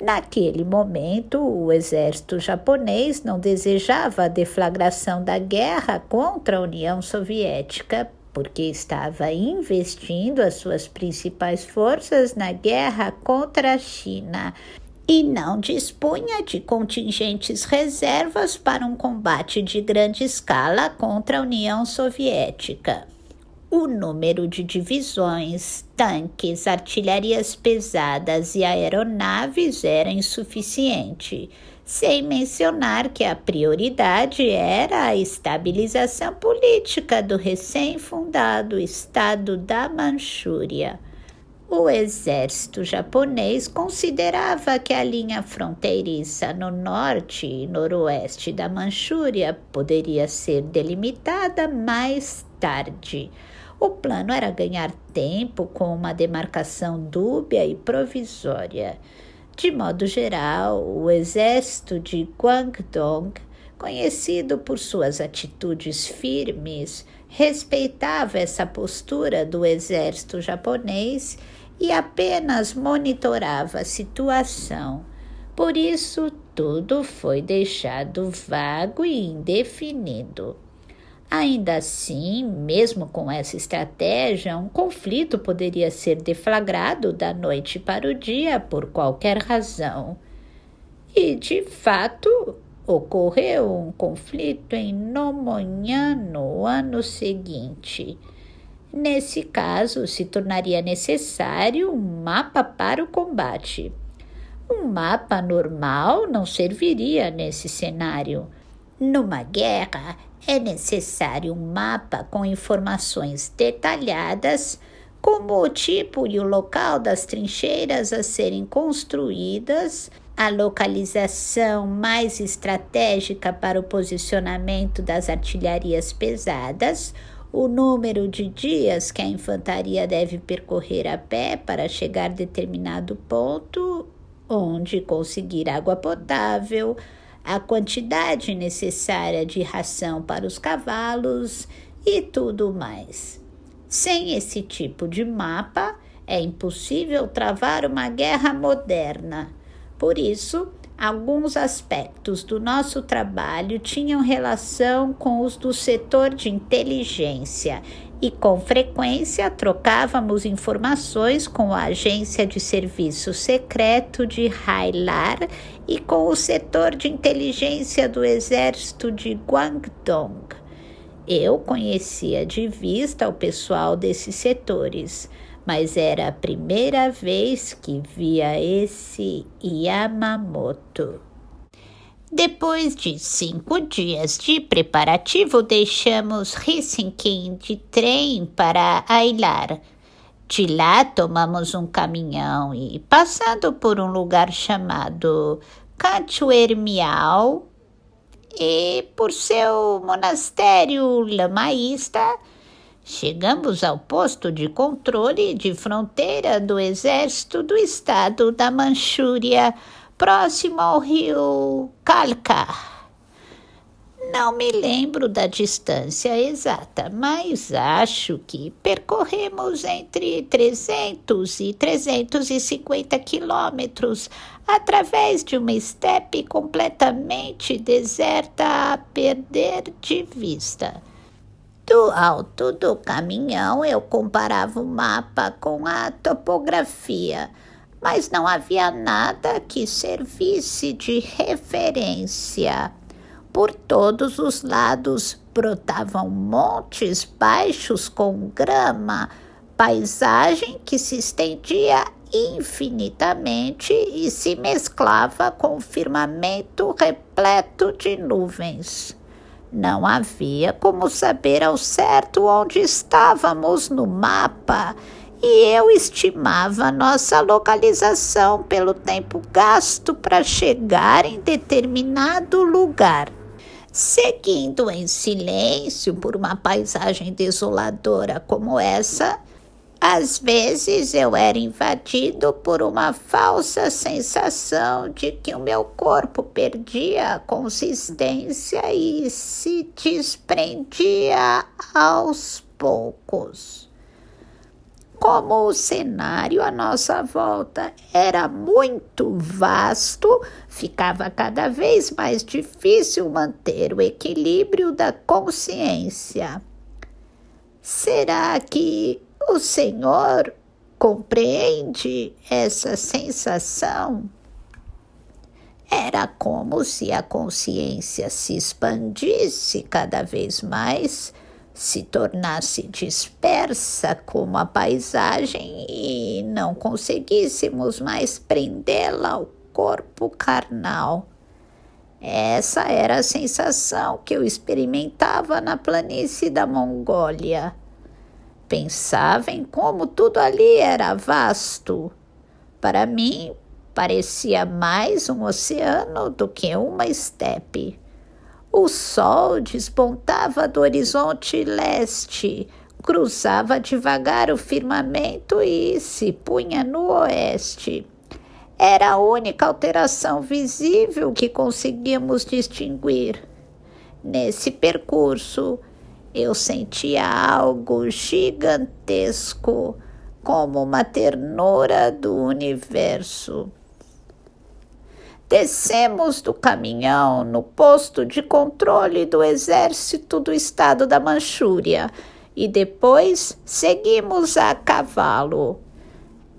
Naquele momento, o exército japonês não desejava a deflagração da guerra contra a União Soviética, porque estava investindo as suas principais forças na guerra contra a China e não dispunha de contingentes reservas para um combate de grande escala contra a União Soviética. O número de divisões, tanques, artilharias pesadas e aeronaves era insuficiente, sem mencionar que a prioridade era a estabilização política do recém-fundado estado da Manchúria. O exército japonês considerava que a linha fronteiriça no norte e noroeste da Manchúria poderia ser delimitada mais tarde. O plano era ganhar tempo com uma demarcação dúbia e provisória. De modo geral, o exército de Guangdong, conhecido por suas atitudes firmes, respeitava essa postura do exército japonês e apenas monitorava a situação. Por isso, tudo foi deixado vago e indefinido. Ainda assim, mesmo com essa estratégia, um conflito poderia ser deflagrado da noite para o dia por qualquer razão. E, de fato, ocorreu um conflito em Nomonhan no ano seguinte. Nesse caso, se tornaria necessário um mapa para o combate. Um mapa normal não serviria nesse cenário. Numa guerra, é necessário um mapa com informações detalhadas, como o tipo e o local das trincheiras a serem construídas, a localização mais estratégica para o posicionamento das artilharias pesadas, o número de dias que a infantaria deve percorrer a pé para chegar a determinado ponto, onde conseguir água potável, a quantidade necessária de ração para os cavalos e tudo mais. Sem esse tipo de mapa, é impossível travar uma guerra moderna. Por isso, Alguns aspectos do nosso trabalho tinham relação com os do setor de inteligência e, com frequência, trocávamos informações com a Agência de Serviço Secreto de Hailar e com o setor de inteligência do Exército de Guangdong. Eu conhecia de vista o pessoal desses setores, mas era a primeira vez que via esse Yamamoto. Depois de 5 dias de preparativo, deixamos Helsinki de trem para Ailar. De lá, tomamos um caminhão e, passando por um lugar chamado Cachoeirmiao, e por seu monastério lamaísta, chegamos ao posto de controle de fronteira do exército do estado da Manchúria, próximo ao rio Kalka. Não me lembro da distância exata, mas acho que percorremos entre 300 e 350 quilômetros através de uma estepe completamente deserta a perder de vista. Do alto do caminhão eu comparava o mapa com a topografia, mas não havia nada que servisse de referência. Por todos os lados brotavam montes baixos com grama, paisagem que se estendia infinitamente e se mesclava com o firmamento repleto de nuvens. Não havia como saber ao certo onde estávamos no mapa, e eu estimava nossa localização pelo tempo gasto para chegar em determinado lugar. Seguindo em silêncio por uma paisagem desoladora como essa, às vezes eu era invadido por uma falsa sensação de que o meu corpo perdia a consistência e se desprendia aos poucos. Como o cenário à nossa volta era muito vasto, ficava cada vez mais difícil manter o equilíbrio da consciência. Será que o Senhor compreende essa sensação? Era como se a consciência se expandisse cada vez mais, se tornasse dispersa como a paisagem e não conseguíssemos mais prendê-la ao corpo carnal. Essa era a sensação que eu experimentava na planície da Mongólia. Pensava em como tudo ali era vasto. Para mim, parecia mais um oceano do que uma estepe. O sol despontava do horizonte leste, cruzava devagar o firmamento e se punha no oeste. Era a única alteração visível que conseguíamos distinguir. Nesse percurso, eu sentia algo gigantesco, como uma ternura do universo. Descemos do caminhão no posto de controle do exército do estado da Manchúria e depois seguimos a cavalo.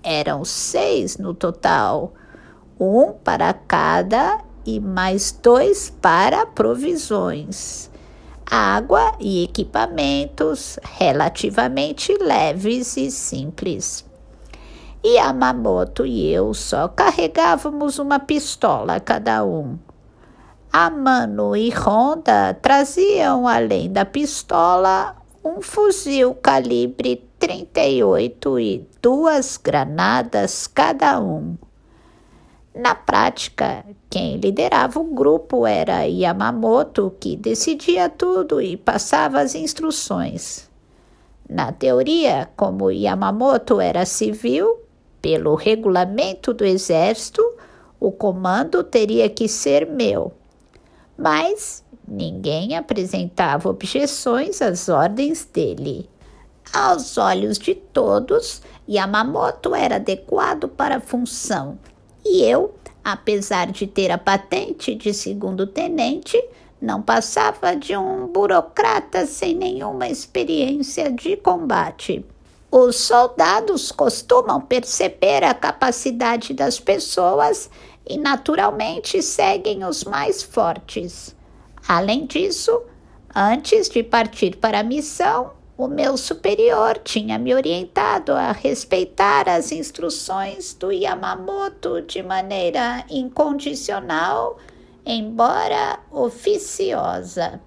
Eram 6 no total, 1 para cada e mais 2 para provisões, água e equipamentos relativamente leves e simples. Yamamoto e eu só carregávamos uma pistola cada um. Amano e Honda traziam, além da pistola, um fuzil calibre 38 e 2 granadas cada um. Na prática, quem liderava o grupo era Yamamoto, que decidia tudo e passava as instruções. Na teoria, como Yamamoto era civil, pelo regulamento do exército, o comando teria que ser meu. Mas ninguém apresentava objeções às ordens dele. Aos olhos de todos, Yamamoto era adequado para a função e eu Apesar de ter a patente de segundo tenente, não passava de um burocrata sem nenhuma experiência de combate. Os soldados costumam perceber a capacidade das pessoas e naturalmente seguem os mais fortes. Além disso, antes de partir para a missão, o meu superior tinha me orientado a respeitar as instruções do Yamamoto de maneira incondicional, embora oficiosa.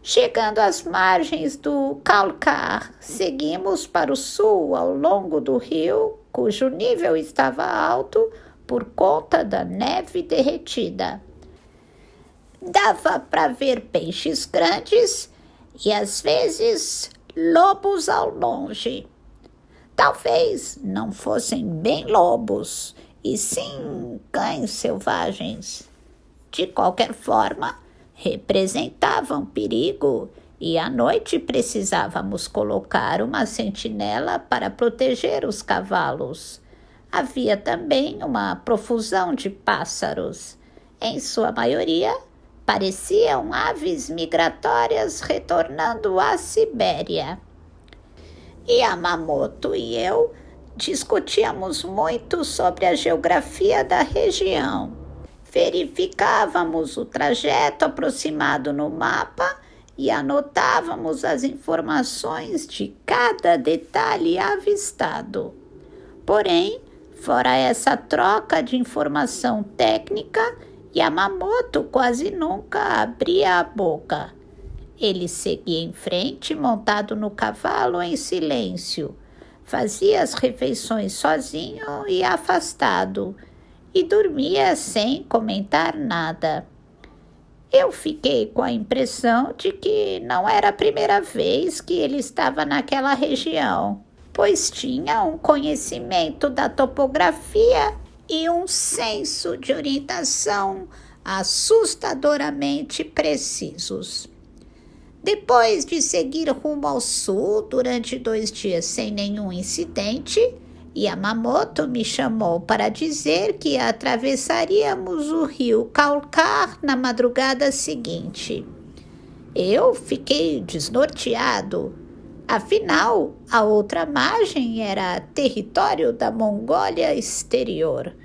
Chegando às margens do Calcar, seguimos para o sul ao longo do rio, cujo nível estava alto por conta da neve derretida. Dava para ver peixes grandes e às vezes lobos ao longe. Talvez não fossem bem lobos, e sim cães selvagens. De qualquer forma, representavam perigo e à noite precisávamos colocar uma sentinela para proteger os cavalos. Havia também uma profusão de pássaros. Em sua maioria, pareciam aves migratórias retornando à Sibéria. Yamamoto e eu discutíamos muito sobre a geografia da região. Verificávamos o trajeto aproximado no mapa e anotávamos as informações de cada detalhe avistado. Porém, fora essa troca de informação técnica, Yamamoto quase nunca abria a boca. Ele seguia em frente, montado no cavalo em silêncio. Fazia as refeições sozinho e afastado, e dormia sem comentar nada. Eu fiquei com a impressão de que não era a primeira vez que ele estava naquela região, pois tinha um conhecimento da topografia e um senso de orientação assustadoramente precisos. Depois de seguir rumo ao sul durante 2 dias sem nenhum incidente, Yamamoto me chamou para dizer que atravessaríamos o rio Calcar na madrugada seguinte. Eu fiquei desnorteado. Afinal, a outra margem era território da Mongólia Exterior.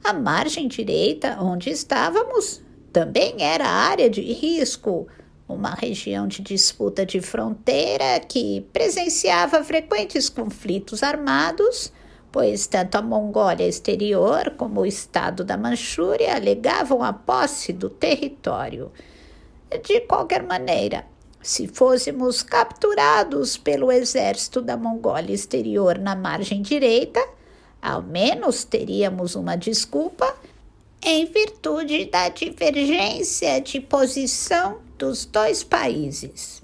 A margem direita, onde estávamos, também era área de risco, uma região de disputa de fronteira que presenciava frequentes conflitos armados, pois tanto a Mongólia Exterior como o estado da Manchúria alegavam a posse do território. De qualquer maneira, se fôssemos capturados pelo exército da Mongólia Exterior na margem direita, ao menos teríamos uma desculpa em virtude da divergência de posição dos 2 países.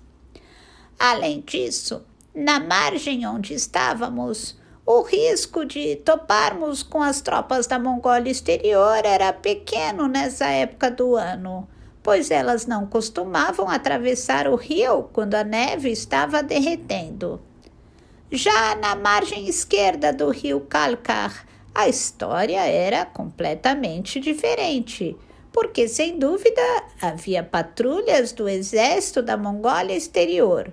Além disso, na margem onde estávamos, o risco de toparmos com as tropas da Mongólia Exterior era pequeno nessa época do ano, pois elas não costumavam atravessar o rio quando a neve estava derretendo. Já na margem esquerda do rio Calcar, a história era completamente diferente, porque, sem dúvida, havia patrulhas do exército da Mongólia Exterior.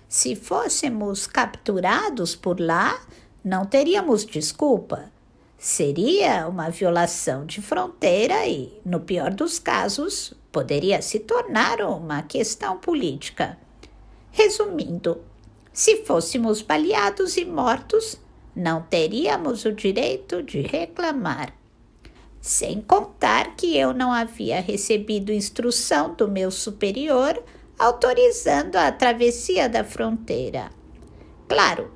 Se fôssemos capturados por lá, não teríamos desculpa. Seria uma violação de fronteira e, no pior dos casos, poderia se tornar uma questão política. Resumindo, se fôssemos baleados e mortos, não teríamos o direito de reclamar. Sem contar que eu não havia recebido instrução do meu superior autorizando a travessia da fronteira. Claro,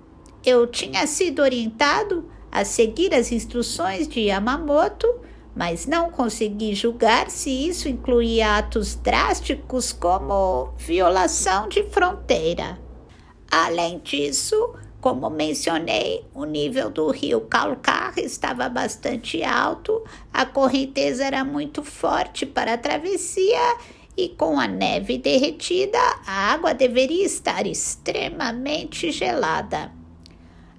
eu tinha sido orientado a seguir as instruções de Yamamoto, mas não consegui julgar se isso incluía atos drásticos como violação de fronteira. Além disso, como mencionei, o nível do rio Calcar estava bastante alto, a correnteza era muito forte para a travessia e com a neve derretida, a água deveria estar extremamente gelada.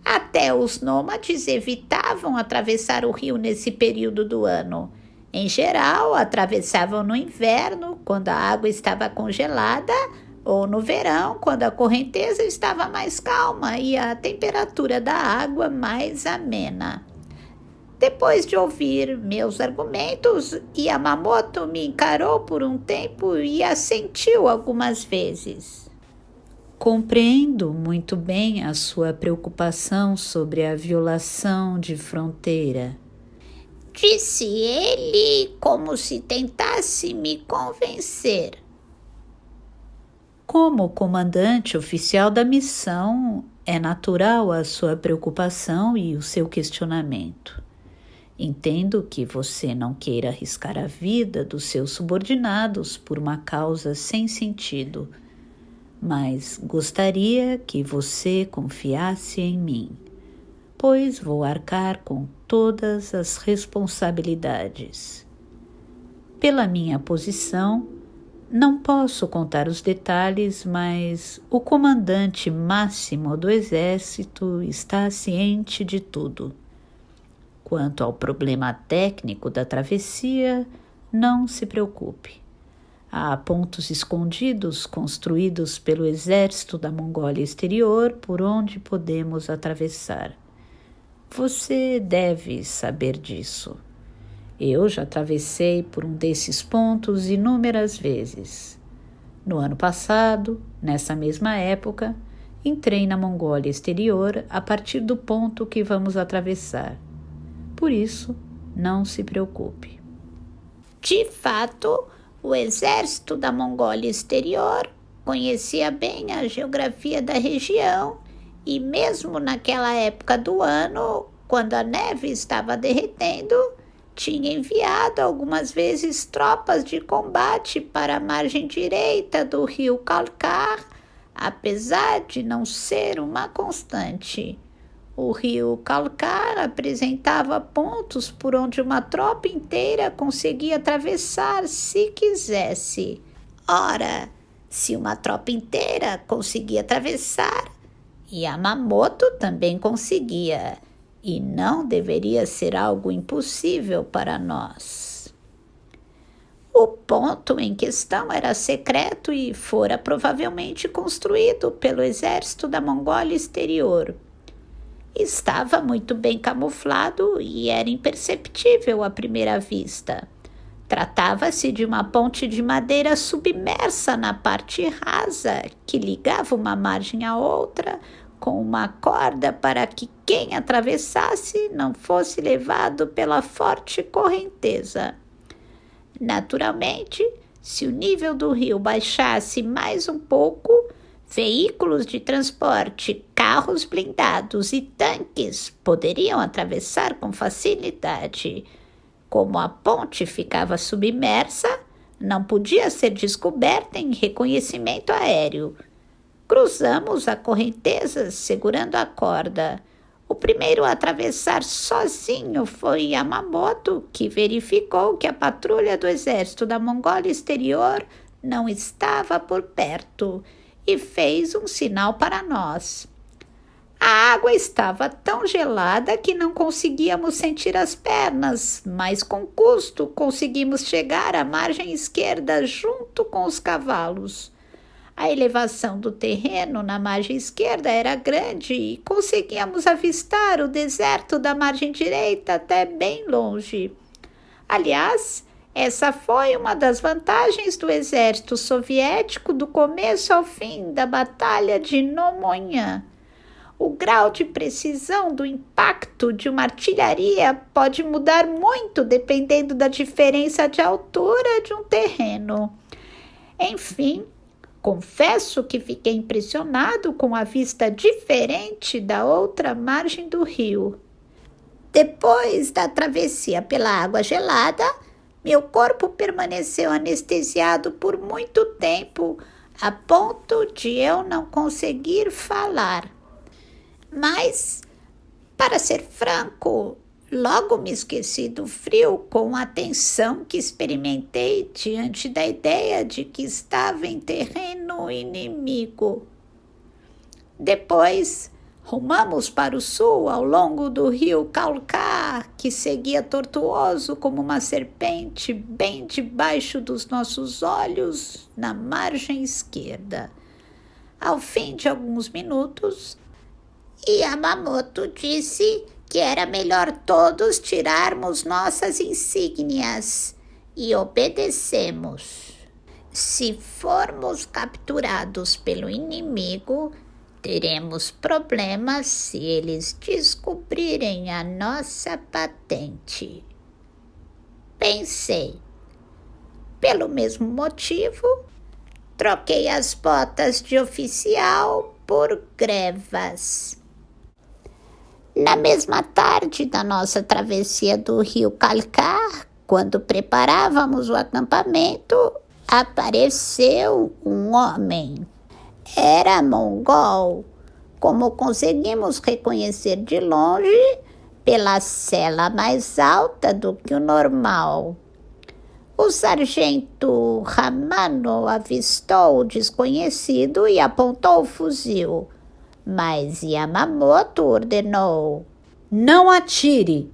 Até os nômades evitavam atravessar o rio nesse período do ano. Em geral, atravessavam no inverno, quando a água estava congelada, ou no verão, quando a correnteza estava mais calma e a temperatura da água mais amena. Depois de ouvir meus argumentos, Yamamoto me encarou por um tempo e assentiu algumas vezes. Compreendo muito bem a sua preocupação sobre a violação de fronteira, disse ele, como se tentasse me convencer. Como comandante oficial da missão, é natural a sua preocupação e o seu questionamento. Entendo que você não queira arriscar a vida dos seus subordinados por uma causa sem sentido, mas gostaria que você confiasse em mim, pois vou arcar com todas as responsabilidades. Pela minha posição, não posso contar os detalhes, mas o comandante máximo do exército está ciente de tudo. Quanto ao problema técnico da travessia, não se preocupe. Há pontos escondidos construídos pelo exército da Mongólia Exterior por onde podemos atravessar. Você deve saber disso. Eu já atravessei por um desses pontos inúmeras vezes. No ano passado, nessa mesma época, entrei na Mongólia Exterior a partir do ponto que vamos atravessar. Por isso, não se preocupe. De fato, o exército da Mongólia Exterior conhecia bem a geografia da região e mesmo naquela época do ano, quando a neve estava derretendo, tinha enviado algumas vezes tropas de combate para a margem direita do rio Kalkar, apesar de não ser uma constante. O rio Kalkar apresentava pontos por onde uma tropa inteira conseguia atravessar se quisesse. Ora, se uma tropa inteira conseguia atravessar, Yamamoto também conseguia, e não deveria ser algo impossível para nós. O ponto em questão era secreto e fora provavelmente construído pelo exército da Mongólia Exterior. Estava muito bem camuflado e era imperceptível à primeira vista. Tratava-se de uma ponte de madeira submersa na parte rasa, que ligava uma margem à outra com uma corda para que quem atravessasse não fosse levado pela forte correnteza. Naturalmente, se o nível do rio baixasse mais um pouco, veículos de transporte, carros blindados e tanques poderiam atravessar com facilidade. Como a ponte ficava submersa, não podia ser descoberta em reconhecimento aéreo. Cruzamos a correnteza segurando a corda. O primeiro a atravessar sozinho foi Yamamoto, que verificou que a patrulha do exército da Mongólia Exterior não estava por perto e fez um sinal para nós. A água estava tão gelada que não conseguíamos sentir as pernas, mas com custo conseguimos chegar à margem esquerda junto com os cavalos. A elevação do terreno na margem esquerda era grande e conseguíamos avistar o deserto da margem direita até bem longe. Aliás, essa foi uma das vantagens do exército soviético do começo ao fim da Batalha de Nomonhan. O grau de precisão do impacto de uma artilharia pode mudar muito dependendo da diferença de altura de um terreno. Enfim, confesso que fiquei impressionado com a vista diferente da outra margem do rio. Depois da travessia pela água gelada, meu corpo permaneceu anestesiado por muito tempo, a ponto de eu não conseguir falar. Mas, para ser franco, logo me esqueci do frio com a tensão que experimentei diante da ideia de que estava em terreno inimigo. Depois, Rumamos para o sul, ao longo do rio Calcá, que seguia tortuoso como uma serpente, bem debaixo dos nossos olhos, na margem esquerda. Ao fim de alguns minutos, Yamamoto disse que era melhor todos tirarmos nossas insígnias, e obedecemos. Se formos capturados pelo inimigo, teremos problemas se eles descobrirem a nossa patente. Pensei. Pelo mesmo motivo, troquei as botas de oficial por grevas. Na mesma tarde da nossa travessia do rio Calcar, quando preparávamos o acampamento, apareceu um homem. Era mongol, como conseguimos reconhecer de longe pela cela mais alta do que o normal. O sargento Hamano avistou o desconhecido e apontou o fuzil, mas Yamamoto ordenou: Não atire!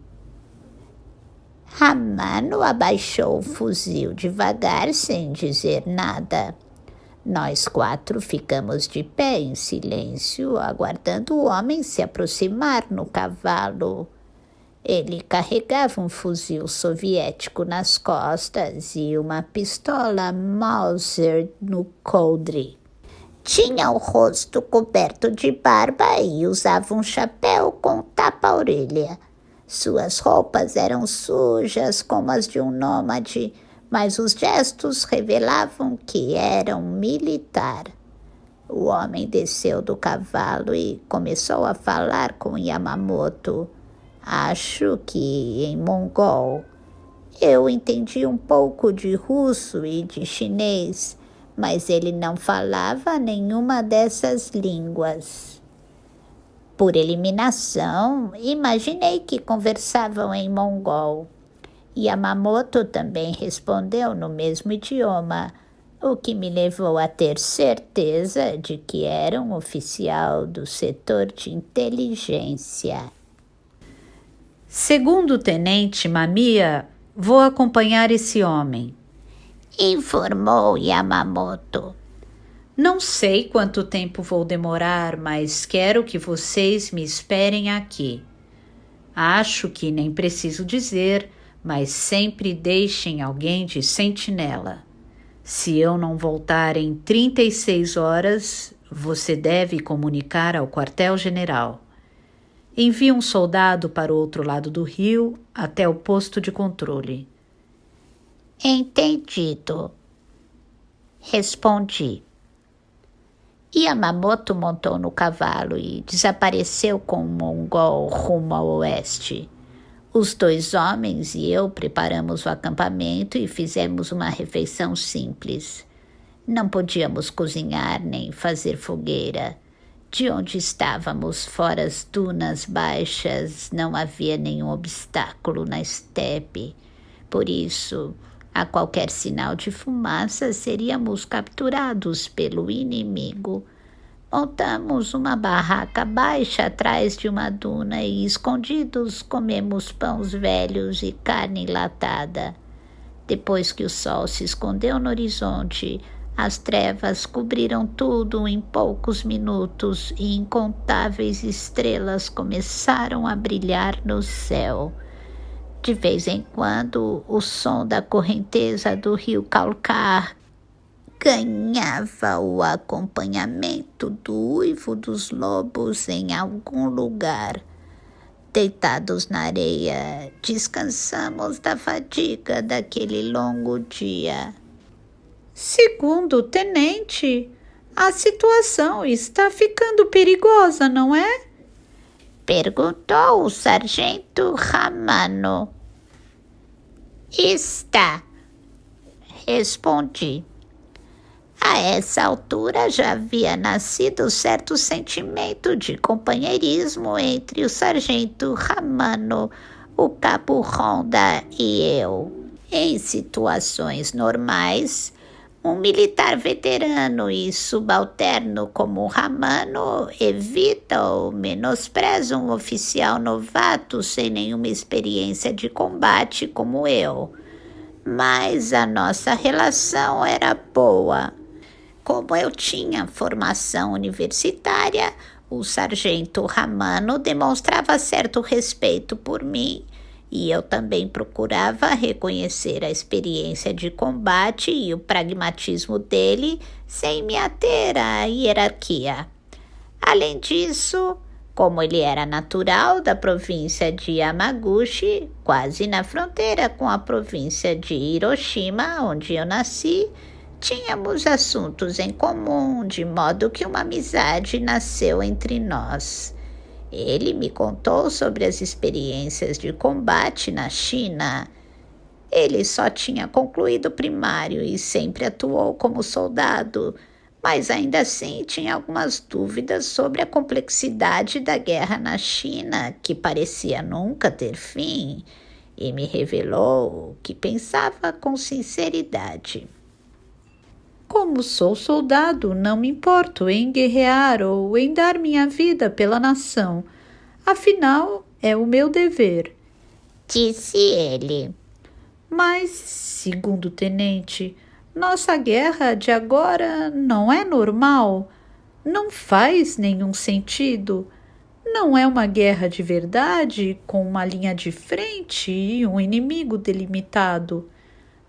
Hamano abaixou o fuzil devagar, sem dizer nada. Nós 4 ficamos de pé em silêncio, aguardando o homem se aproximar no cavalo. Ele carregava um fuzil soviético nas costas e uma pistola Mauser no coldre. Tinha o rosto coberto de barba e usava um chapéu com tapa-orelha. Suas roupas eram sujas como as de um nômade, mas os gestos revelavam que era um militar. O homem desceu do cavalo e começou a falar com Yamamoto. Acho que em mongol. Eu entendi um pouco de russo e de chinês, mas ele não falava nenhuma dessas línguas. Por eliminação, imaginei que conversavam em mongol. Yamamoto também respondeu no mesmo idioma, o que me levou a ter certeza de que era um oficial do setor de inteligência. Segundo o tenente Mamiya, vou acompanhar esse homem, informou Yamamoto. Não sei quanto tempo vou demorar, mas quero que vocês me esperem aqui. Acho que nem preciso dizer, mas sempre deixem alguém de sentinela. Se eu não voltar em 36 horas, você deve comunicar ao quartel-general. Envie um soldado para o outro lado do rio, até o posto de controle. Entendido, respondi. Yamamoto montou no cavalo e desapareceu com o mongol rumo ao oeste. Os 2 homens e eu preparamos o acampamento e fizemos uma refeição simples. Não podíamos cozinhar nem fazer fogueira. De onde estávamos, fora as dunas baixas, não havia nenhum obstáculo na estepe. Por isso, a qualquer sinal de fumaça, seríamos capturados pelo inimigo. Montamos uma barraca baixa atrás de uma duna e, escondidos, comemos pães velhos e carne enlatada. Depois que o sol se escondeu no horizonte, as trevas cobriram tudo em poucos minutos e incontáveis estrelas começaram a brilhar no céu. De vez em quando, o som da correnteza do rio Calcar ganhava o acompanhamento do uivo dos lobos em algum lugar. Deitados na areia, descansamos da fadiga daquele longo dia. Segundo o tenente, a situação está ficando perigosa, não é? Perguntou o sargento Hamano. Está, respondi. A essa altura já havia nascido certo sentimento de companheirismo entre o sargento Hamano, o cabo Honda e eu. Em situações normais, Um militar veterano e subalterno como Ramano evita ou menospreza um oficial novato sem nenhuma experiência de combate como eu. Mas a nossa relação era boa. Como eu tinha formação universitária, o sargento Ramano demonstrava certo respeito por mim e eu também procurava reconhecer a experiência de combate e o pragmatismo dele sem me ater à hierarquia. Além disso, como ele era natural da província de Yamaguchi, quase na fronteira com a província de Hiroshima, onde eu nasci, tínhamos assuntos em comum, de modo que uma amizade nasceu entre nós. Ele me contou sobre as experiências de combate na China. Ele só tinha concluído o primário e sempre atuou como soldado, mas ainda assim tinha algumas dúvidas sobre a complexidade da guerra na China, que parecia nunca ter fim, e me revelou que pensava com sinceridade. Como sou soldado, não me importo em guerrear ou em dar minha vida pela nação. Afinal, é o meu dever, disse ele. Mas, segundo o tenente, nossa guerra de agora não é normal. Não faz nenhum sentido. Não é uma guerra de verdade, com uma linha de frente e um inimigo delimitado.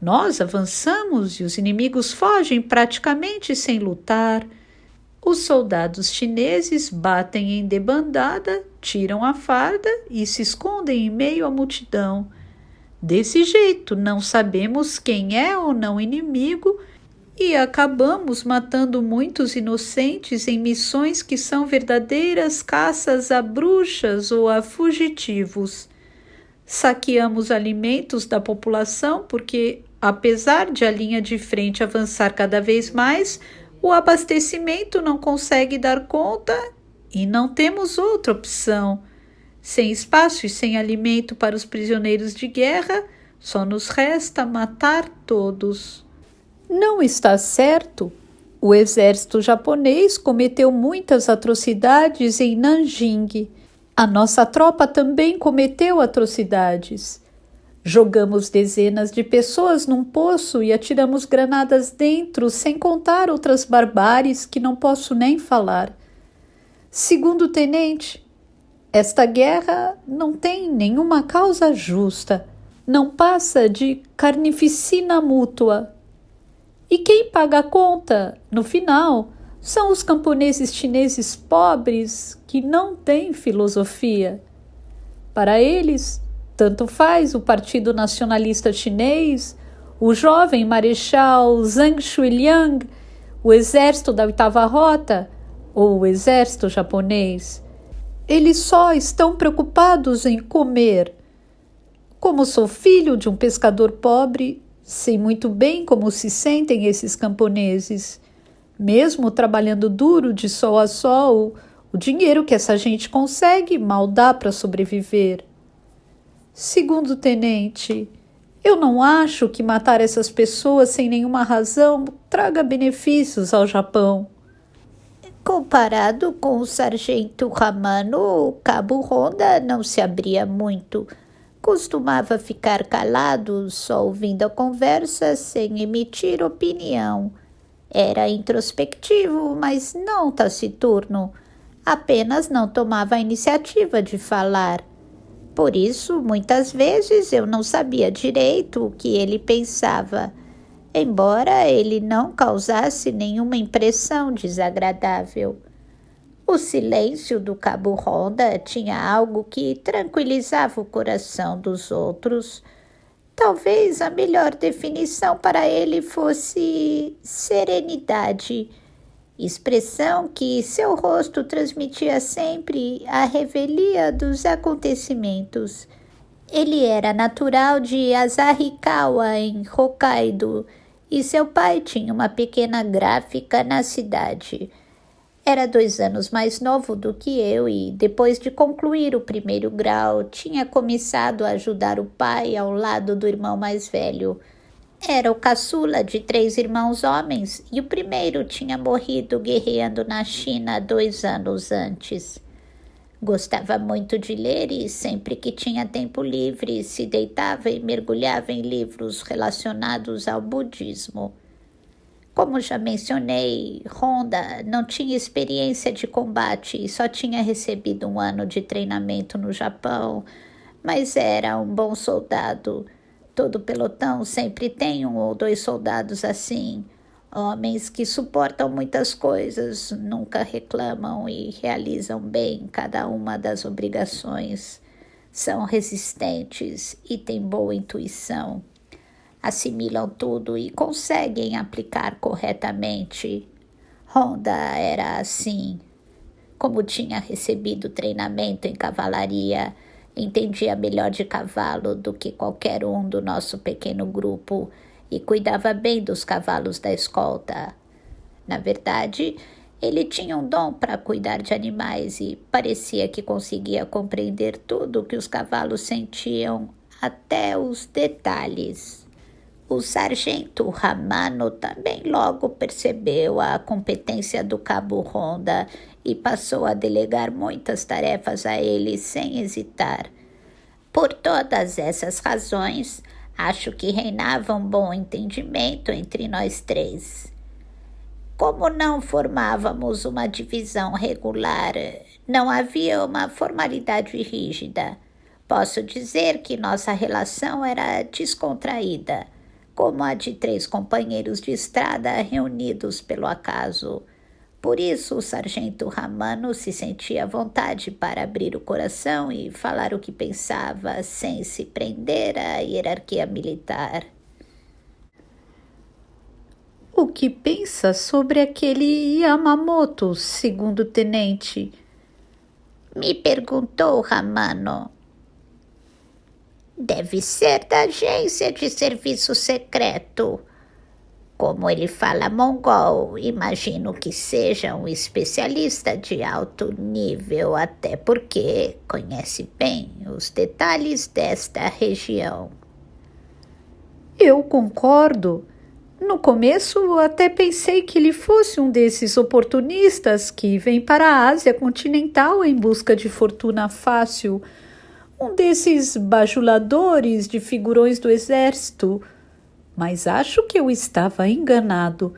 Nós avançamos e os inimigos fogem praticamente sem lutar. Os soldados chineses batem em debandada, tiram a farda e se escondem em meio à multidão. Desse jeito, não sabemos quem é ou não inimigo e acabamos matando muitos inocentes em missões que são verdadeiras caças a bruxas ou a fugitivos. Saqueamos alimentos da população porque, apesar de a linha de frente avançar cada vez mais, o abastecimento não consegue dar conta e não temos outra opção. Sem espaço e sem alimento para os prisioneiros de guerra, só nos resta matar todos. Não está certo. O exército japonês cometeu muitas atrocidades em Nanjing. A nossa tropa também cometeu atrocidades. Jogamos dezenas de pessoas num poço e atiramos granadas dentro, sem contar outras barbáries que não posso nem falar. Segundo o tenente, esta guerra não tem nenhuma causa justa, não passa de carnificina mútua. E quem paga a conta, no final, são os camponeses chineses pobres que não têm filosofia. Para eles, tanto faz o Partido Nacionalista Chinês, o jovem Marechal Zhang Xueliang, o exército da Oitava Rota ou o exército japonês. Eles só estão preocupados em comer. Como sou filho de um pescador pobre, sei muito bem como se sentem esses camponeses. Mesmo trabalhando duro de sol a sol, o dinheiro que essa gente consegue mal dá para sobreviver. Segundo o tenente, eu não acho que matar essas pessoas sem nenhuma razão traga benefícios ao Japão. Comparado com o sargento Ramano, o cabo Honda não se abria muito. Costumava ficar calado, só ouvindo a conversa, sem emitir opinião. Era introspectivo, mas não taciturno. Apenas não tomava a iniciativa de falar. Por isso, muitas vezes eu não sabia direito o que ele pensava, embora ele não causasse nenhuma impressão desagradável. O silêncio do cabo Honda tinha algo que tranquilizava o coração dos outros. Talvez a melhor definição para ele fosse serenidade, expressão que seu rosto transmitia sempre a revelia dos acontecimentos. Ele era natural de Asahikawa, em Hokkaido, e seu pai tinha uma pequena gráfica na cidade. Era 2 anos mais novo do que eu e, depois de concluir o 1º grau, tinha começado a ajudar o pai ao lado do irmão mais velho. Era o caçula de 3 irmãos homens e o primeiro tinha morrido guerreando na China 2 anos antes. Gostava muito de ler e sempre que tinha tempo livre se deitava e mergulhava em livros relacionados ao budismo. Como já mencionei, Honda não tinha experiência de combate e só tinha recebido 1 ano de treinamento no Japão, mas era um bom soldado. Todo pelotão sempre tem 1 ou 2 soldados assim, homens que suportam muitas coisas, nunca reclamam e realizam bem cada uma das obrigações. São resistentes e têm boa intuição. Assimilam tudo e conseguem aplicar corretamente. Honda era assim. Como tinha recebido treinamento em cavalaria, entendia melhor de cavalo do que qualquer um do nosso pequeno grupo e cuidava bem dos cavalos da escolta. Na verdade, ele tinha um dom para cuidar de animais e parecia que conseguia compreender tudo o que os cavalos sentiam, até os detalhes. O sargento Ramano também logo percebeu a competência do cabo Honda e passou a delegar muitas tarefas a ele sem hesitar. Por todas essas razões, acho que reinava um bom entendimento entre nós 3. Como não formávamos uma divisão regular, não havia uma formalidade rígida. Posso dizer que nossa relação era descontraída, como a de 3 companheiros de estrada reunidos pelo acaso. Por isso, o sargento Ramano se sentia à vontade para abrir o coração e falar o que pensava, sem se prender à hierarquia militar. O que pensa sobre aquele Yamamoto, segundo tenente? Me perguntou Ramano. Deve ser da agência de serviço secreto. Como ele fala mongol, imagino que seja um especialista de alto nível, até porque conhece bem os detalhes desta região. Eu concordo. No começo, até pensei que ele fosse um desses oportunistas que vem para a Ásia continental em busca de fortuna fácil, um desses bajuladores de figurões do exército. Mas acho que eu estava enganado.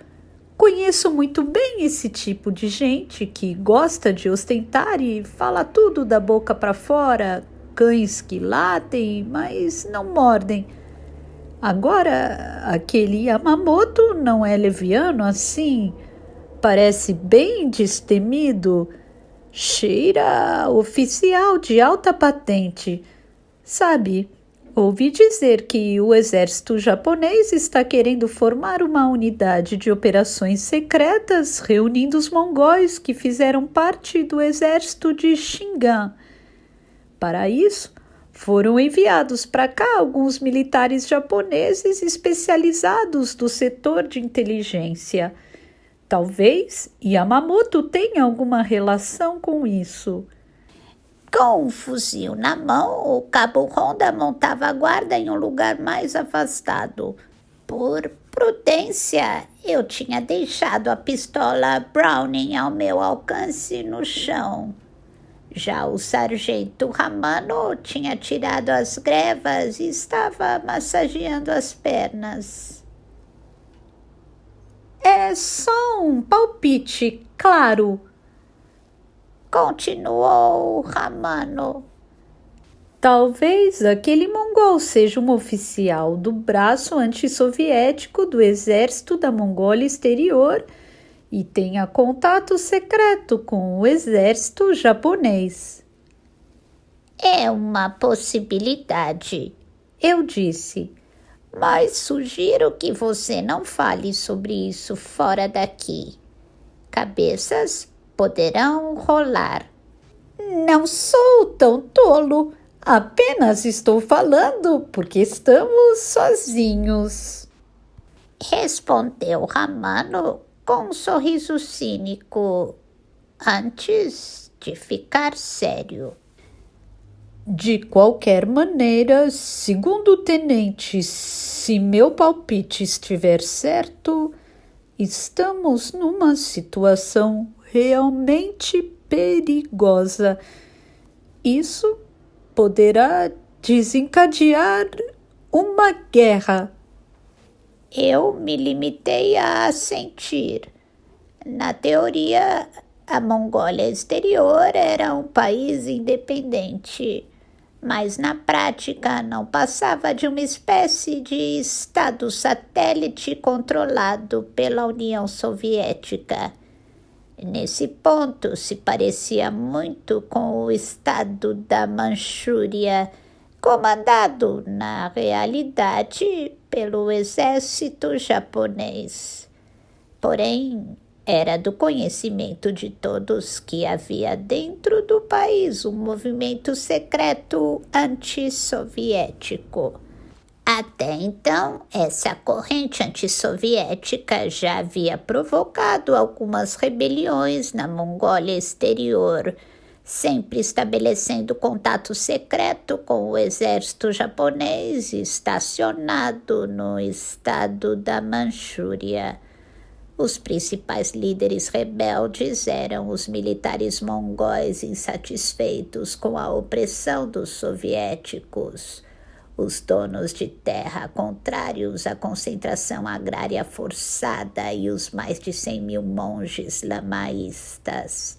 Conheço muito bem esse tipo de gente que gosta de ostentar e fala tudo da boca para fora, cães que latem, mas não mordem. Agora, aquele Yamamoto não é leviano assim, parece bem destemido, cheira a oficial de alta patente. Sabe, ouvi dizer que o exército japonês está querendo formar uma unidade de operações secretas reunindo os mongóis que fizeram parte do exército de Shingan. Para isso, foram enviados para cá alguns militares japoneses especializados do setor de inteligência. Talvez Yamamoto tenha alguma relação com isso. Com um fuzil na mão, o cabo Honda montava a guarda em um lugar mais afastado. Por prudência, eu tinha deixado a pistola Browning ao meu alcance no chão. Já o sargento Ramano tinha tirado as grevas e estava massageando as pernas. É só um palpite, claro, continuou Ramano. Talvez aquele mongol seja um oficial do braço antissoviético do exército da Mongólia Exterior e tenha contato secreto com o exército japonês. É uma possibilidade, eu disse, mas sugiro que você não fale sobre isso fora daqui. Cabeças poderão rolar. Não sou tão tolo, apenas estou falando porque estamos sozinhos, respondeu Ramano com um sorriso cínico, antes de ficar sério. De qualquer maneira, segundo o tenente, se meu palpite estiver certo, estamos numa situação realmente perigosa. Isso poderá desencadear uma guerra. Eu me limitei a assentir. Na teoria, a Mongólia Exterior era um país independente, mas na prática não passava de uma espécie de estado satélite controlado pela União Soviética. Nesse ponto, se parecia muito com o estado da Manchúria, comandado, na realidade, pelo exército japonês. Porém, era do conhecimento de todos que havia dentro do país um movimento secreto antissoviético. Até então, essa corrente antissoviética já havia provocado algumas rebeliões na Mongólia Exterior, sempre estabelecendo contato secreto com o exército japonês estacionado no estado da Manchúria. Os principais líderes rebeldes eram os militares mongóis insatisfeitos com a opressão dos soviéticos, os donos de terra contrários à concentração agrária forçada e os mais de 100.000 monges lamaístas.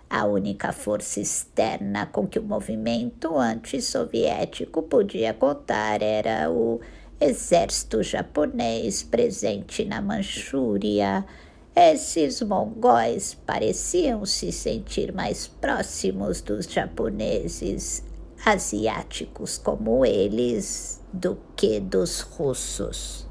A única força externa com que o movimento antissoviético podia contar era o exército japonês presente na Manchúria. Esses mongóis pareciam se sentir mais próximos dos japoneses asiáticos como eles do que dos russos.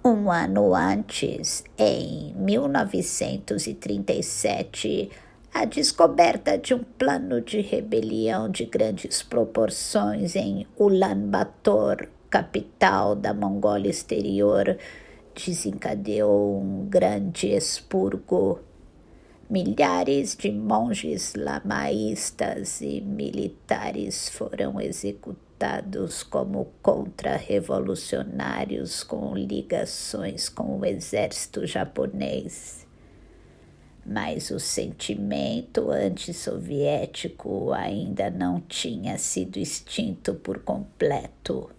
Um ano antes, em 1937, a descoberta de um plano de rebelião de grandes proporções em Ulaanbaatar, capital da Mongólia Exterior, desencadeou um grande expurgo. Milhares de monges lamaístas e militares foram executados como contra-revolucionários com ligações com o exército japonês. Mas o sentimento antissoviético ainda não tinha sido extinto por completo.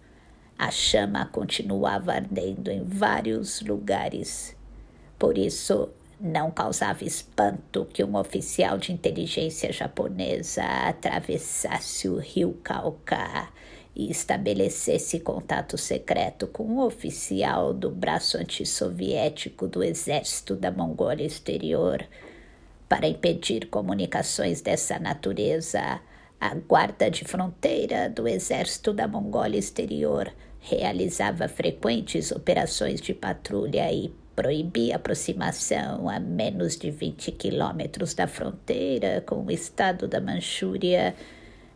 A chama continuava ardendo em vários lugares. Por isso, não causava espanto que um oficial de inteligência japonesa atravessasse o rio Cauca e estabelecesse contato secreto com um oficial do braço antissoviético do exército da Mongólia Exterior. Para impedir comunicações dessa natureza, a guarda de fronteira do exército da Mongólia Exterior realizava frequentes operações de patrulha e proibia a aproximação a menos de 20 quilômetros da fronteira com o estado da Manchúria.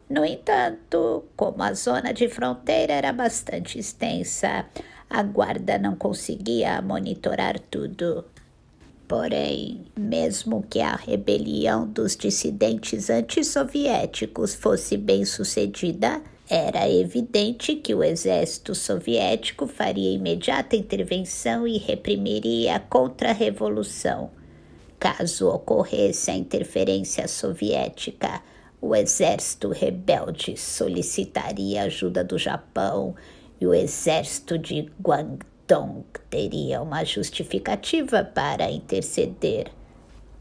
No entanto, como a zona de fronteira era bastante extensa, a guarda não conseguia monitorar tudo. Porém, mesmo que a rebelião dos dissidentes antissoviéticos fosse bem-sucedida, era evidente que o exército soviético faria imediata intervenção e reprimiria a contra-revolução. Caso ocorresse a interferência soviética, o exército rebelde solicitaria ajuda do Japão e o exército de Guangdong teria uma justificativa para interceder.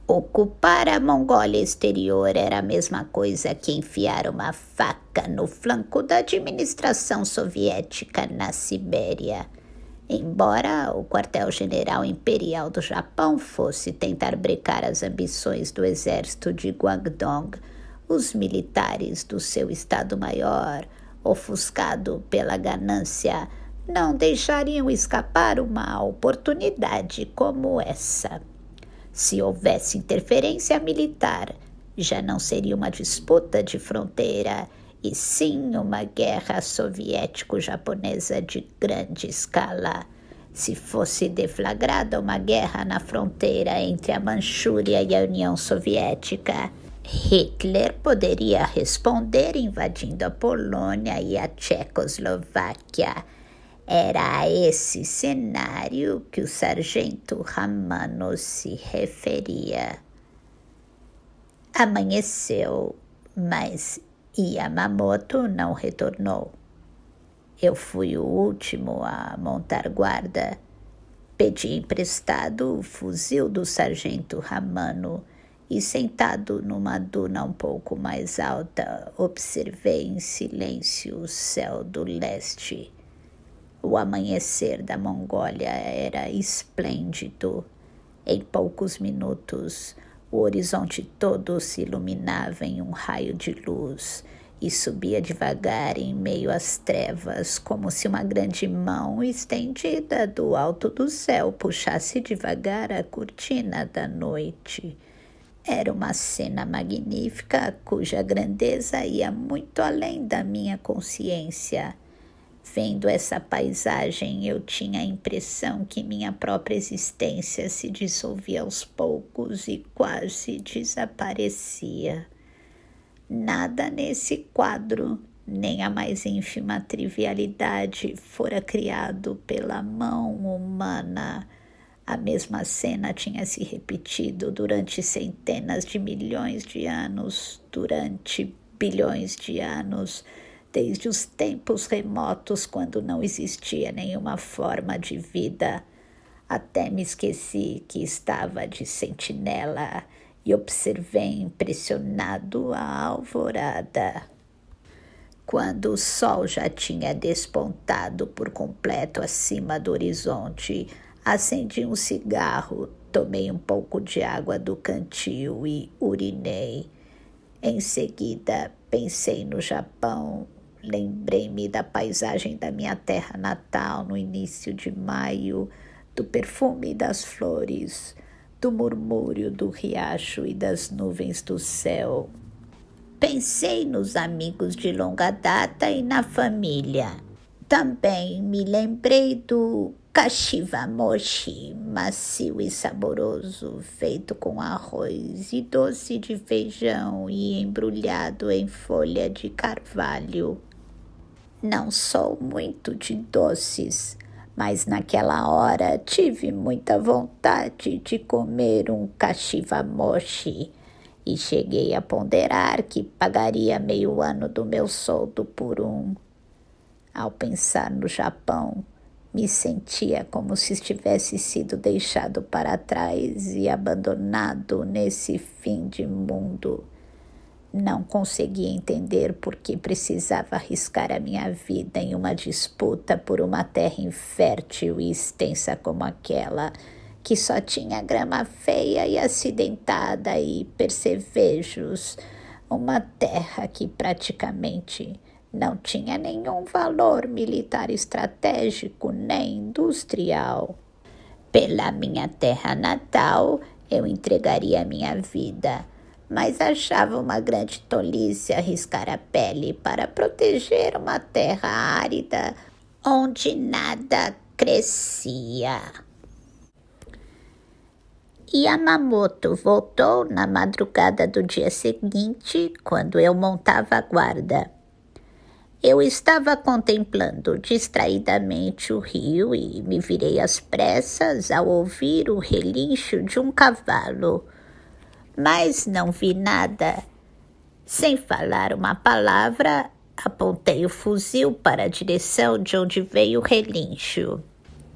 Ocupar a Mongólia Exterior era a mesma coisa que enfiar uma faca no flanco da administração soviética na Sibéria. Embora o quartel-general imperial do Japão fosse tentar brecar as ambições do exército de Guangdong, os militares do seu Estado-Maior, ofuscado pela ganância, não deixariam escapar uma oportunidade como essa. Se houvesse interferência militar, já não seria uma disputa de fronteira, e sim uma guerra soviético-japonesa de grande escala. Se fosse deflagrada uma guerra na fronteira entre a Manchúria e a União Soviética, Hitler poderia responder invadindo a Polônia e a Tchecoslováquia. Era a esse cenário que o sargento Ramano se referia. Amanheceu, mas Yamamoto não retornou. Eu fui o último a montar guarda. Pedi emprestado o fuzil do sargento Ramano e, sentado numa duna um pouco mais alta, observei em silêncio o céu do leste. O amanhecer da Mongólia era esplêndido. Em poucos minutos, o horizonte todo se iluminava em um raio de luz e subia devagar em meio às trevas, como se uma grande mão estendida do alto do céu puxasse devagar a cortina da noite. Era uma cena magnífica, cuja grandeza ia muito além da minha consciência. Vendo essa paisagem, eu tinha a impressão que minha própria existência se dissolvia aos poucos e quase desaparecia. Nada nesse quadro, nem a mais ínfima trivialidade, fora criado pela mão humana. A mesma cena tinha se repetido durante centenas de milhões de anos, durante bilhões de anos, desde os tempos remotos, quando não existia nenhuma forma de vida. Até me esqueci que estava de sentinela e observei impressionado a alvorada. Quando o sol já tinha despontado por completo acima do horizonte, acendi um cigarro, tomei um pouco de água do cantil e urinei. Em seguida, pensei no Japão. Lembrei-me da paisagem da minha terra natal no início de maio, do perfume das flores, do murmúrio do riacho e das nuvens do céu. Pensei nos amigos de longa data e na família. Também me lembrei do kashiwamochi, macio e saboroso, feito com arroz e doce de feijão e embrulhado em folha de carvalho. Não sou muito de doces, mas naquela hora tive muita vontade de comer um kashiwamochi e cheguei a ponderar que pagaria meio ano do meu soldo por um. Ao pensar no Japão, me sentia como se tivesse sido deixado para trás e abandonado nesse fim de mundo. Não conseguia entender por que precisava arriscar a minha vida em uma disputa por uma terra infértil e extensa como aquela, que só tinha grama feia e acidentada e percevejos, uma terra que praticamente não tinha nenhum valor militar estratégico nem industrial. Pela minha terra natal, eu entregaria minha vida, mas achava uma grande tolice arriscar a pele para proteger uma terra árida onde nada crescia. Yamamoto voltou na madrugada do dia seguinte, quando eu montava a guarda. Eu estava contemplando distraidamente o rio e me virei às pressas ao ouvir o relincho de um cavalo. Mas não vi nada. Sem falar uma palavra, apontei o fuzil para a direção de onde veio o relincho.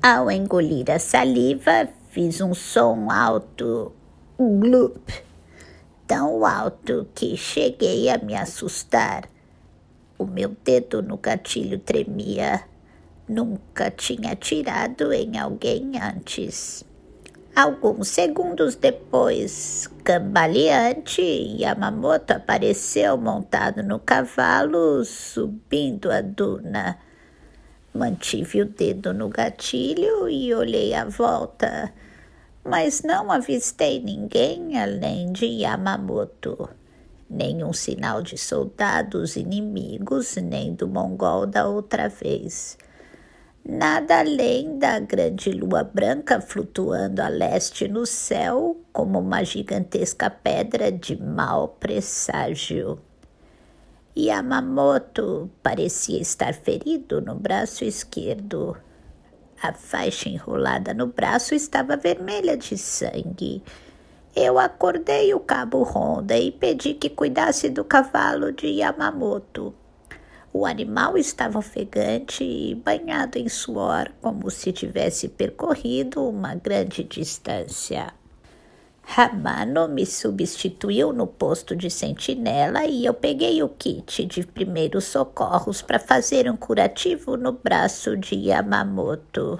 Ao engolir a saliva, fiz um som alto, glup, tão alto que cheguei a me assustar. O meu dedo no gatilho tremia. Nunca tinha atirado em alguém antes. Alguns segundos depois, cambaleante, Yamamoto apareceu montado no cavalo, subindo a duna. Mantive o dedo no gatilho e olhei à volta, mas não avistei ninguém além de Yamamoto. Nenhum sinal de soldados inimigos, nem do mongol da outra vez. Nada além da grande lua branca flutuando a leste no céu como uma gigantesca pedra de mau presságio. Yamamoto parecia estar ferido no braço esquerdo. A faixa enrolada no braço estava vermelha de sangue. Eu acordei o cabo Honda e pedi que cuidasse do cavalo de Yamamoto. O animal estava ofegante e banhado em suor, como se tivesse percorrido uma grande distância. Hamano me substituiu no posto de sentinela e eu peguei o kit de primeiros socorros para fazer um curativo no braço de Yamamoto.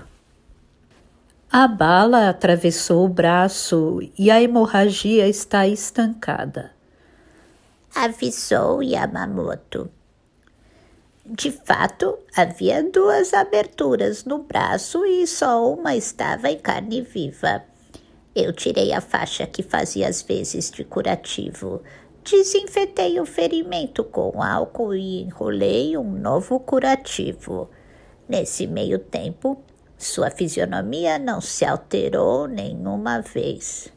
A bala atravessou o braço e a hemorragia está estancada, avisou Yamamoto. De fato, havia 2 aberturas no braço e só uma estava em carne viva. Eu tirei a faixa que fazia as vezes de curativo, desinfetei o ferimento com álcool e enrolei um novo curativo. Nesse meio tempo, sua fisionomia não se alterou nenhuma vez.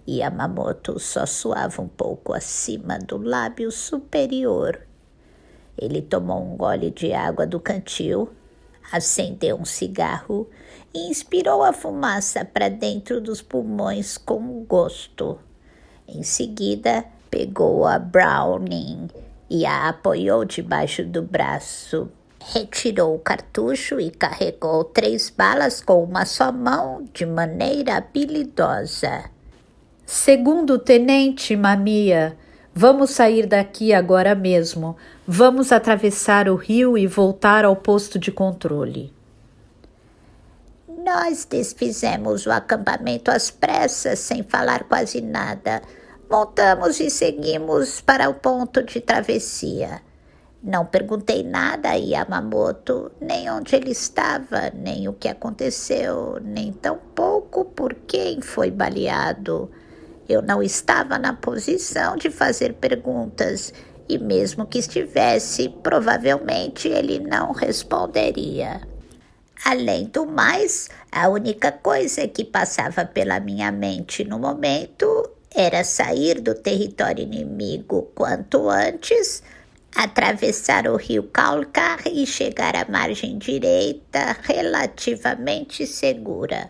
Yamamoto só suava um pouco acima do lábio superior. Ele tomou um gole de água do cantil, acendeu um cigarro e inspirou a fumaça para dentro dos pulmões com gosto. Em seguida, pegou a Browning e a apoiou debaixo do braço. Retirou o cartucho e carregou 3 balas com uma só mão de maneira habilidosa. Segundo tenente Mamiya, vamos sair daqui agora mesmo. Vamos atravessar o rio e voltar ao posto de controle. Nós desfizemos o acampamento às pressas, sem falar quase nada. Montamos e seguimos para o ponto de travessia. Não perguntei nada a Yamamoto, nem onde ele estava, nem o que aconteceu, nem tampouco por quem foi baleado. Eu não estava na posição de fazer perguntas, e mesmo que estivesse, provavelmente ele não responderia. Além do mais, a única coisa que passava pela minha mente no momento era sair do território inimigo quanto antes, atravessar o rio Kaulkar e chegar à margem direita relativamente segura.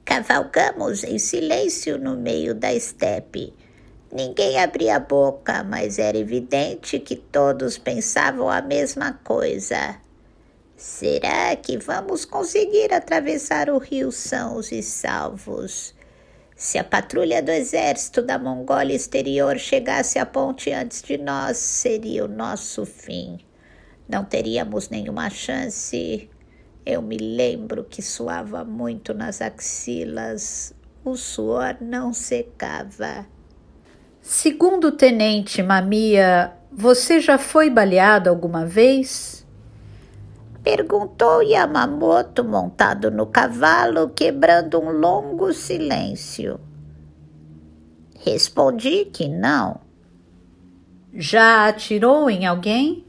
Cavalgamos em silêncio no meio da estepe. Ninguém abria a boca, mas era evidente que todos pensavam a mesma coisa. Será que vamos conseguir atravessar o rio sãos e salvos? Se a patrulha do exército da Mongólia Exterior chegasse à ponte antes de nós, seria o nosso fim. Não teríamos nenhuma chance. Eu me lembro que suava muito nas axilas. O suor não secava. Segundo tenente Mamiya, você já foi baleado alguma vez? Perguntou Yamamoto, montado no cavalo, quebrando um longo silêncio. Respondi que não. Já atirou em alguém?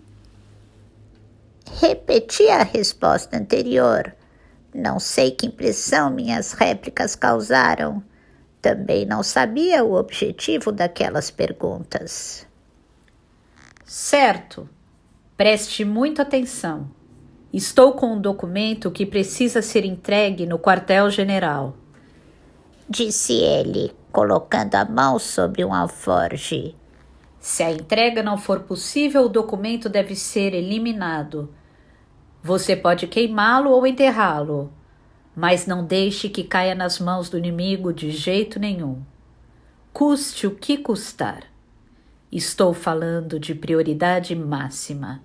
Repeti a resposta anterior. Não sei que impressão minhas réplicas causaram. Também não sabia o objetivo daquelas perguntas. Certo. Preste muita atenção. Estou com um documento que precisa ser entregue no quartel-general, disse ele, colocando a mão sobre um alforge. Se a entrega não for possível, o documento deve ser eliminado. Você pode queimá-lo ou enterrá-lo, mas não deixe que caia nas mãos do inimigo de jeito nenhum. Custe o que custar. Estou falando de prioridade máxima.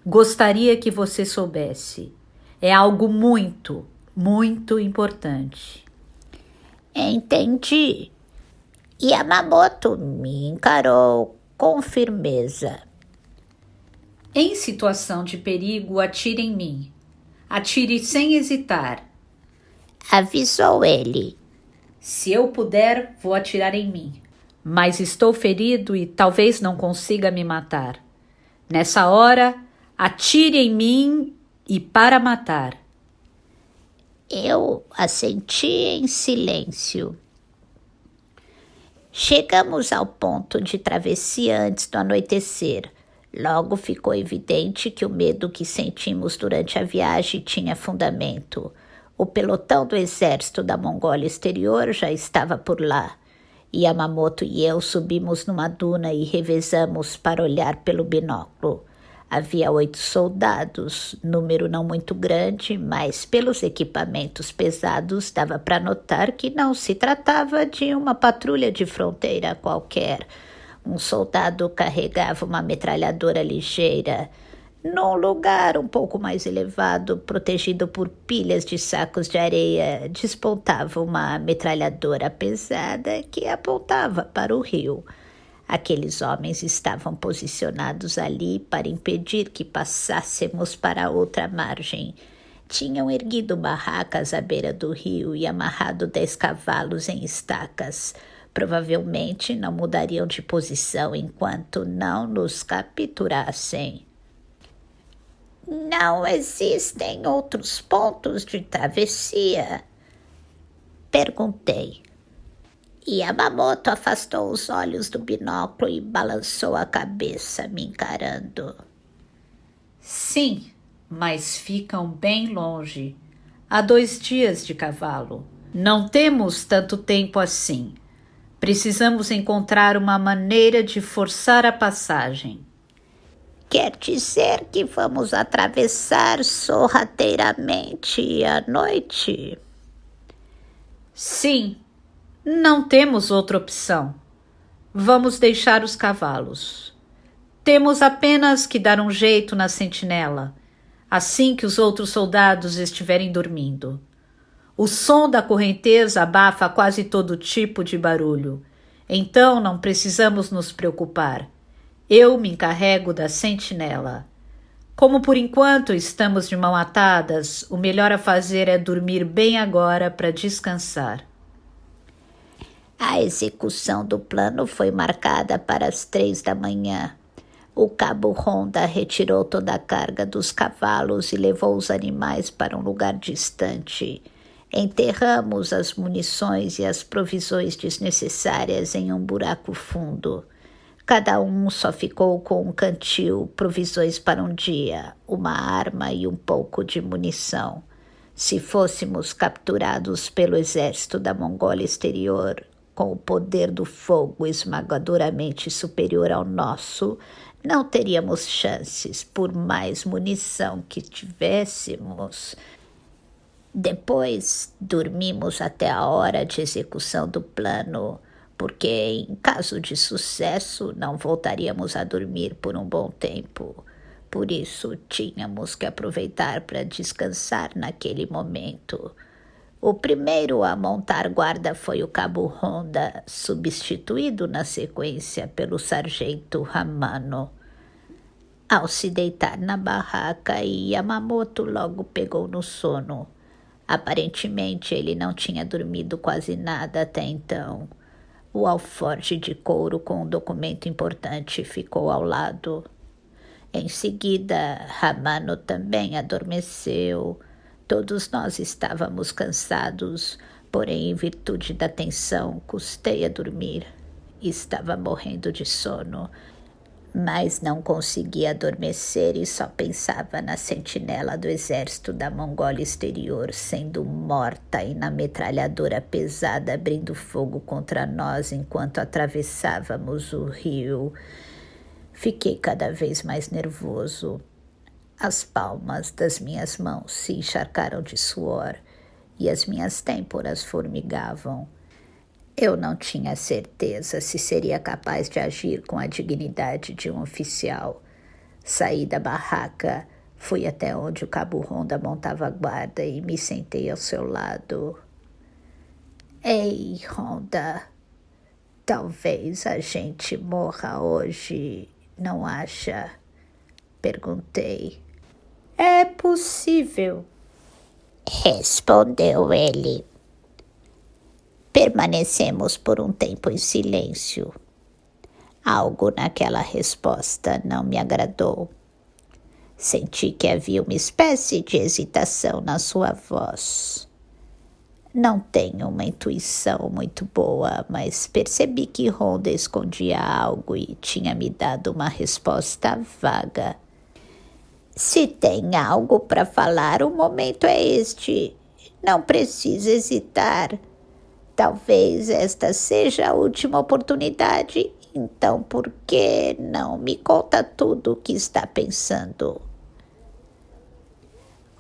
Gostaria que você soubesse. É algo muito, muito importante. Entendi. Yamamoto me encarou com firmeza. Em situação de perigo, atire em mim. Atire sem hesitar. Avisou ele. Se eu puder, vou atirar em mim. Mas estou ferido e talvez não consiga me matar. Nessa hora, atire em mim e para matar. Eu assenti em silêncio. Chegamos ao ponto de travessia antes do anoitecer. Logo ficou evidente que o medo que sentimos durante a viagem tinha fundamento. O pelotão do exército da Mongólia Exterior já estava por lá. Yamamoto e eu subimos numa duna e revezamos para olhar pelo binóculo. Havia 8 soldados, número não muito grande, mas pelos equipamentos pesados dava para notar que não se tratava de uma patrulha de fronteira qualquer. Um soldado carregava uma metralhadora ligeira. Num lugar um pouco mais elevado, protegido por pilhas de sacos de areia, despontava uma metralhadora pesada que apontava para o rio. Aqueles homens estavam posicionados ali para impedir que passássemos para a outra margem. Tinham erguido barracas à beira do rio e amarrado 10 cavalos em estacas. Provavelmente não mudariam de posição enquanto não nos capturassem. Não existem outros pontos de travessia? Perguntei. Yamamoto afastou os olhos do binóculo e balançou a cabeça, me encarando. Sim, mas ficam bem longe. Há 2 dias de cavalo. Não temos tanto tempo assim. Precisamos encontrar uma maneira de forçar a passagem. Quer dizer que vamos atravessar sorrateiramente à noite? Sim, não temos outra opção. Vamos deixar os cavalos. Temos apenas que dar um jeito na sentinela, assim que os outros soldados estiverem dormindo. O som da correnteza abafa quase todo tipo de barulho, então não precisamos nos preocupar. Eu me encarrego da sentinela. Como por enquanto estamos de mão atadas, o melhor a fazer é dormir bem agora para descansar. A execução do plano foi marcada para as 3 da manhã. O cabo Honda retirou toda a carga dos cavalos e levou os animais para um lugar distante. Enterramos as munições e as provisões desnecessárias em um buraco fundo. Cada um só ficou com um cantil, provisões para um dia, uma arma e um pouco de munição. Se fôssemos capturados pelo exército da Mongólia Exterior, com o poder do fogo esmagadoramente superior ao nosso, não teríamos chances, por mais munição que tivéssemos. Depois, dormimos até a hora de execução do plano, porque, em caso de sucesso, não voltaríamos a dormir por um bom tempo. Por isso, tínhamos que aproveitar para descansar naquele momento. O primeiro a montar guarda foi o cabo Honda, substituído na sequência pelo sargento Hamano. Ao se deitar na barraca, Yamamoto logo pegou no sono. Aparentemente, ele não tinha dormido quase nada até então. O alforje de couro com um documento importante ficou ao lado. Em seguida, Hamano também adormeceu. Todos nós estávamos cansados, porém, em virtude da tensão, custei a dormir. Estava morrendo de sono, mas não conseguia adormecer e só pensava na sentinela do exército da Mongólia Exterior sendo morta e na metralhadora pesada abrindo fogo contra nós enquanto atravessávamos o rio. Fiquei cada vez mais nervoso. As palmas das minhas mãos se encharcaram de suor e as minhas têmporas formigavam. Eu não tinha certeza se seria capaz de agir com a dignidade de um oficial. Saí da barraca, fui até onde o cabo Honda montava guarda e me sentei ao seu lado. Ei, Honda, talvez a gente morra hoje, não acha? Perguntei. É possível, respondeu ele. Permanecemos por um tempo em silêncio. Algo naquela resposta não me agradou. Senti que havia uma espécie de hesitação na sua voz. Não tenho uma intuição muito boa, mas percebi que Rhonda escondia algo e tinha me dado uma resposta vaga. Se tem algo para falar, o momento é este. Não precisa hesitar. Talvez esta seja a última oportunidade, então por que não me conta tudo o que está pensando?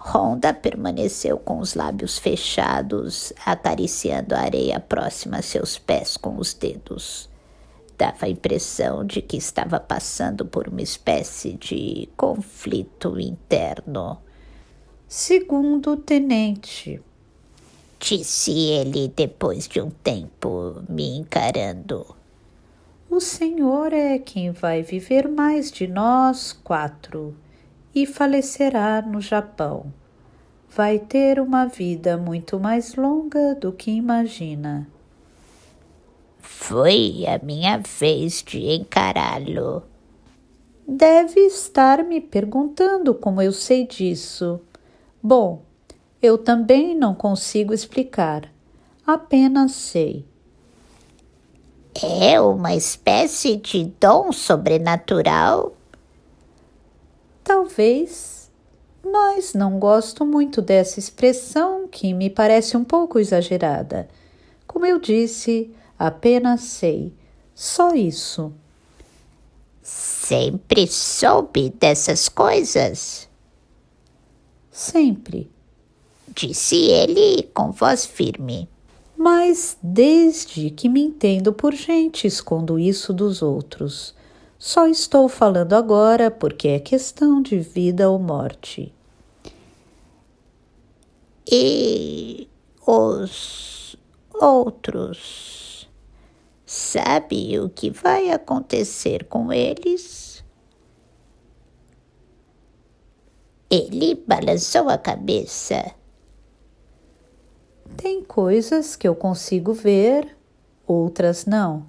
Rhonda permaneceu com os lábios fechados, acariciando a areia próxima a seus pés com os dedos. Dava a impressão de que estava passando por uma espécie de conflito interno. Segundo o tenente, Disse ele depois de um tempo me encarando. o senhor é quem vai viver mais de nós 4 e falecerá no Japão. Vai ter uma vida muito mais longa do que imagina. Foi a minha vez de encará-lo. Deve estar me perguntando como eu sei disso. Bom, eu também não consigo explicar. Apenas sei. É uma espécie de dom sobrenatural? Talvez, mas não gosto muito dessa expressão que me parece um pouco exagerada. Como eu disse, apenas sei. Só isso. Sempre soube dessas coisas? Sempre. Disse ele com voz firme. Mas desde que me entendo por gente, escondo isso dos outros. Só estou falando agora porque é questão de vida ou morte. E os outros? Sabe o que vai acontecer com eles? Ele balançou a cabeça. Tem coisas que eu consigo ver, outras não.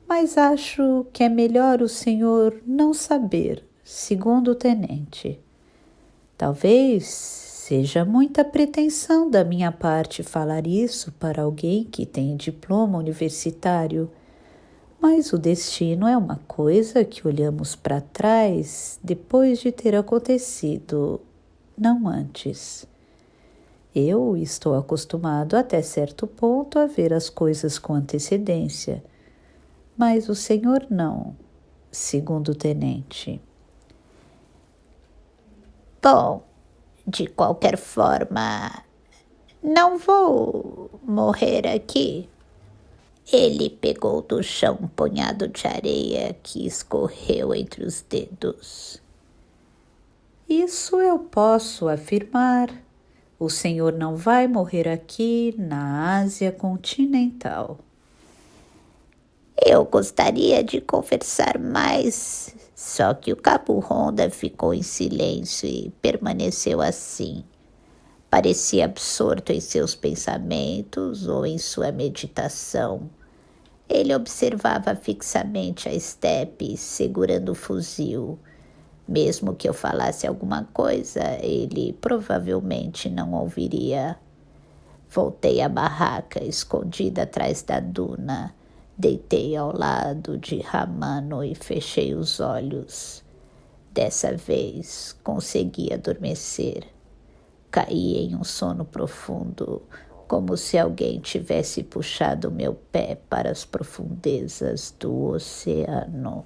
Mas acho que é melhor o senhor não saber, segundo o tenente. Talvez seja muita pretensão da minha parte falar isso para alguém que tem diploma universitário, mas o destino é uma coisa que olhamos para trás depois de ter acontecido, não antes. Eu estou acostumado até certo ponto a ver as coisas com antecedência, mas o senhor não, segundo o tenente. Bom, de qualquer forma, não vou morrer aqui. Ele pegou do chão um punhado de areia que escorreu entre os dedos. Isso eu posso afirmar. O senhor não vai morrer aqui na Ásia continental. Eu gostaria de conversar mais, só que o cabo Rhonda ficou em silêncio e permaneceu assim. Parecia absorto em seus pensamentos ou em sua meditação. Ele observava fixamente a estepe, segurando o fuzil. Mesmo que eu falasse alguma coisa, ele provavelmente não ouviria. Voltei à barraca, escondida atrás da duna. Deitei ao lado de Ramano e fechei os olhos. Dessa vez, consegui adormecer. Caí em um sono profundo, como se alguém tivesse puxado meu pé para as profundezas do oceano.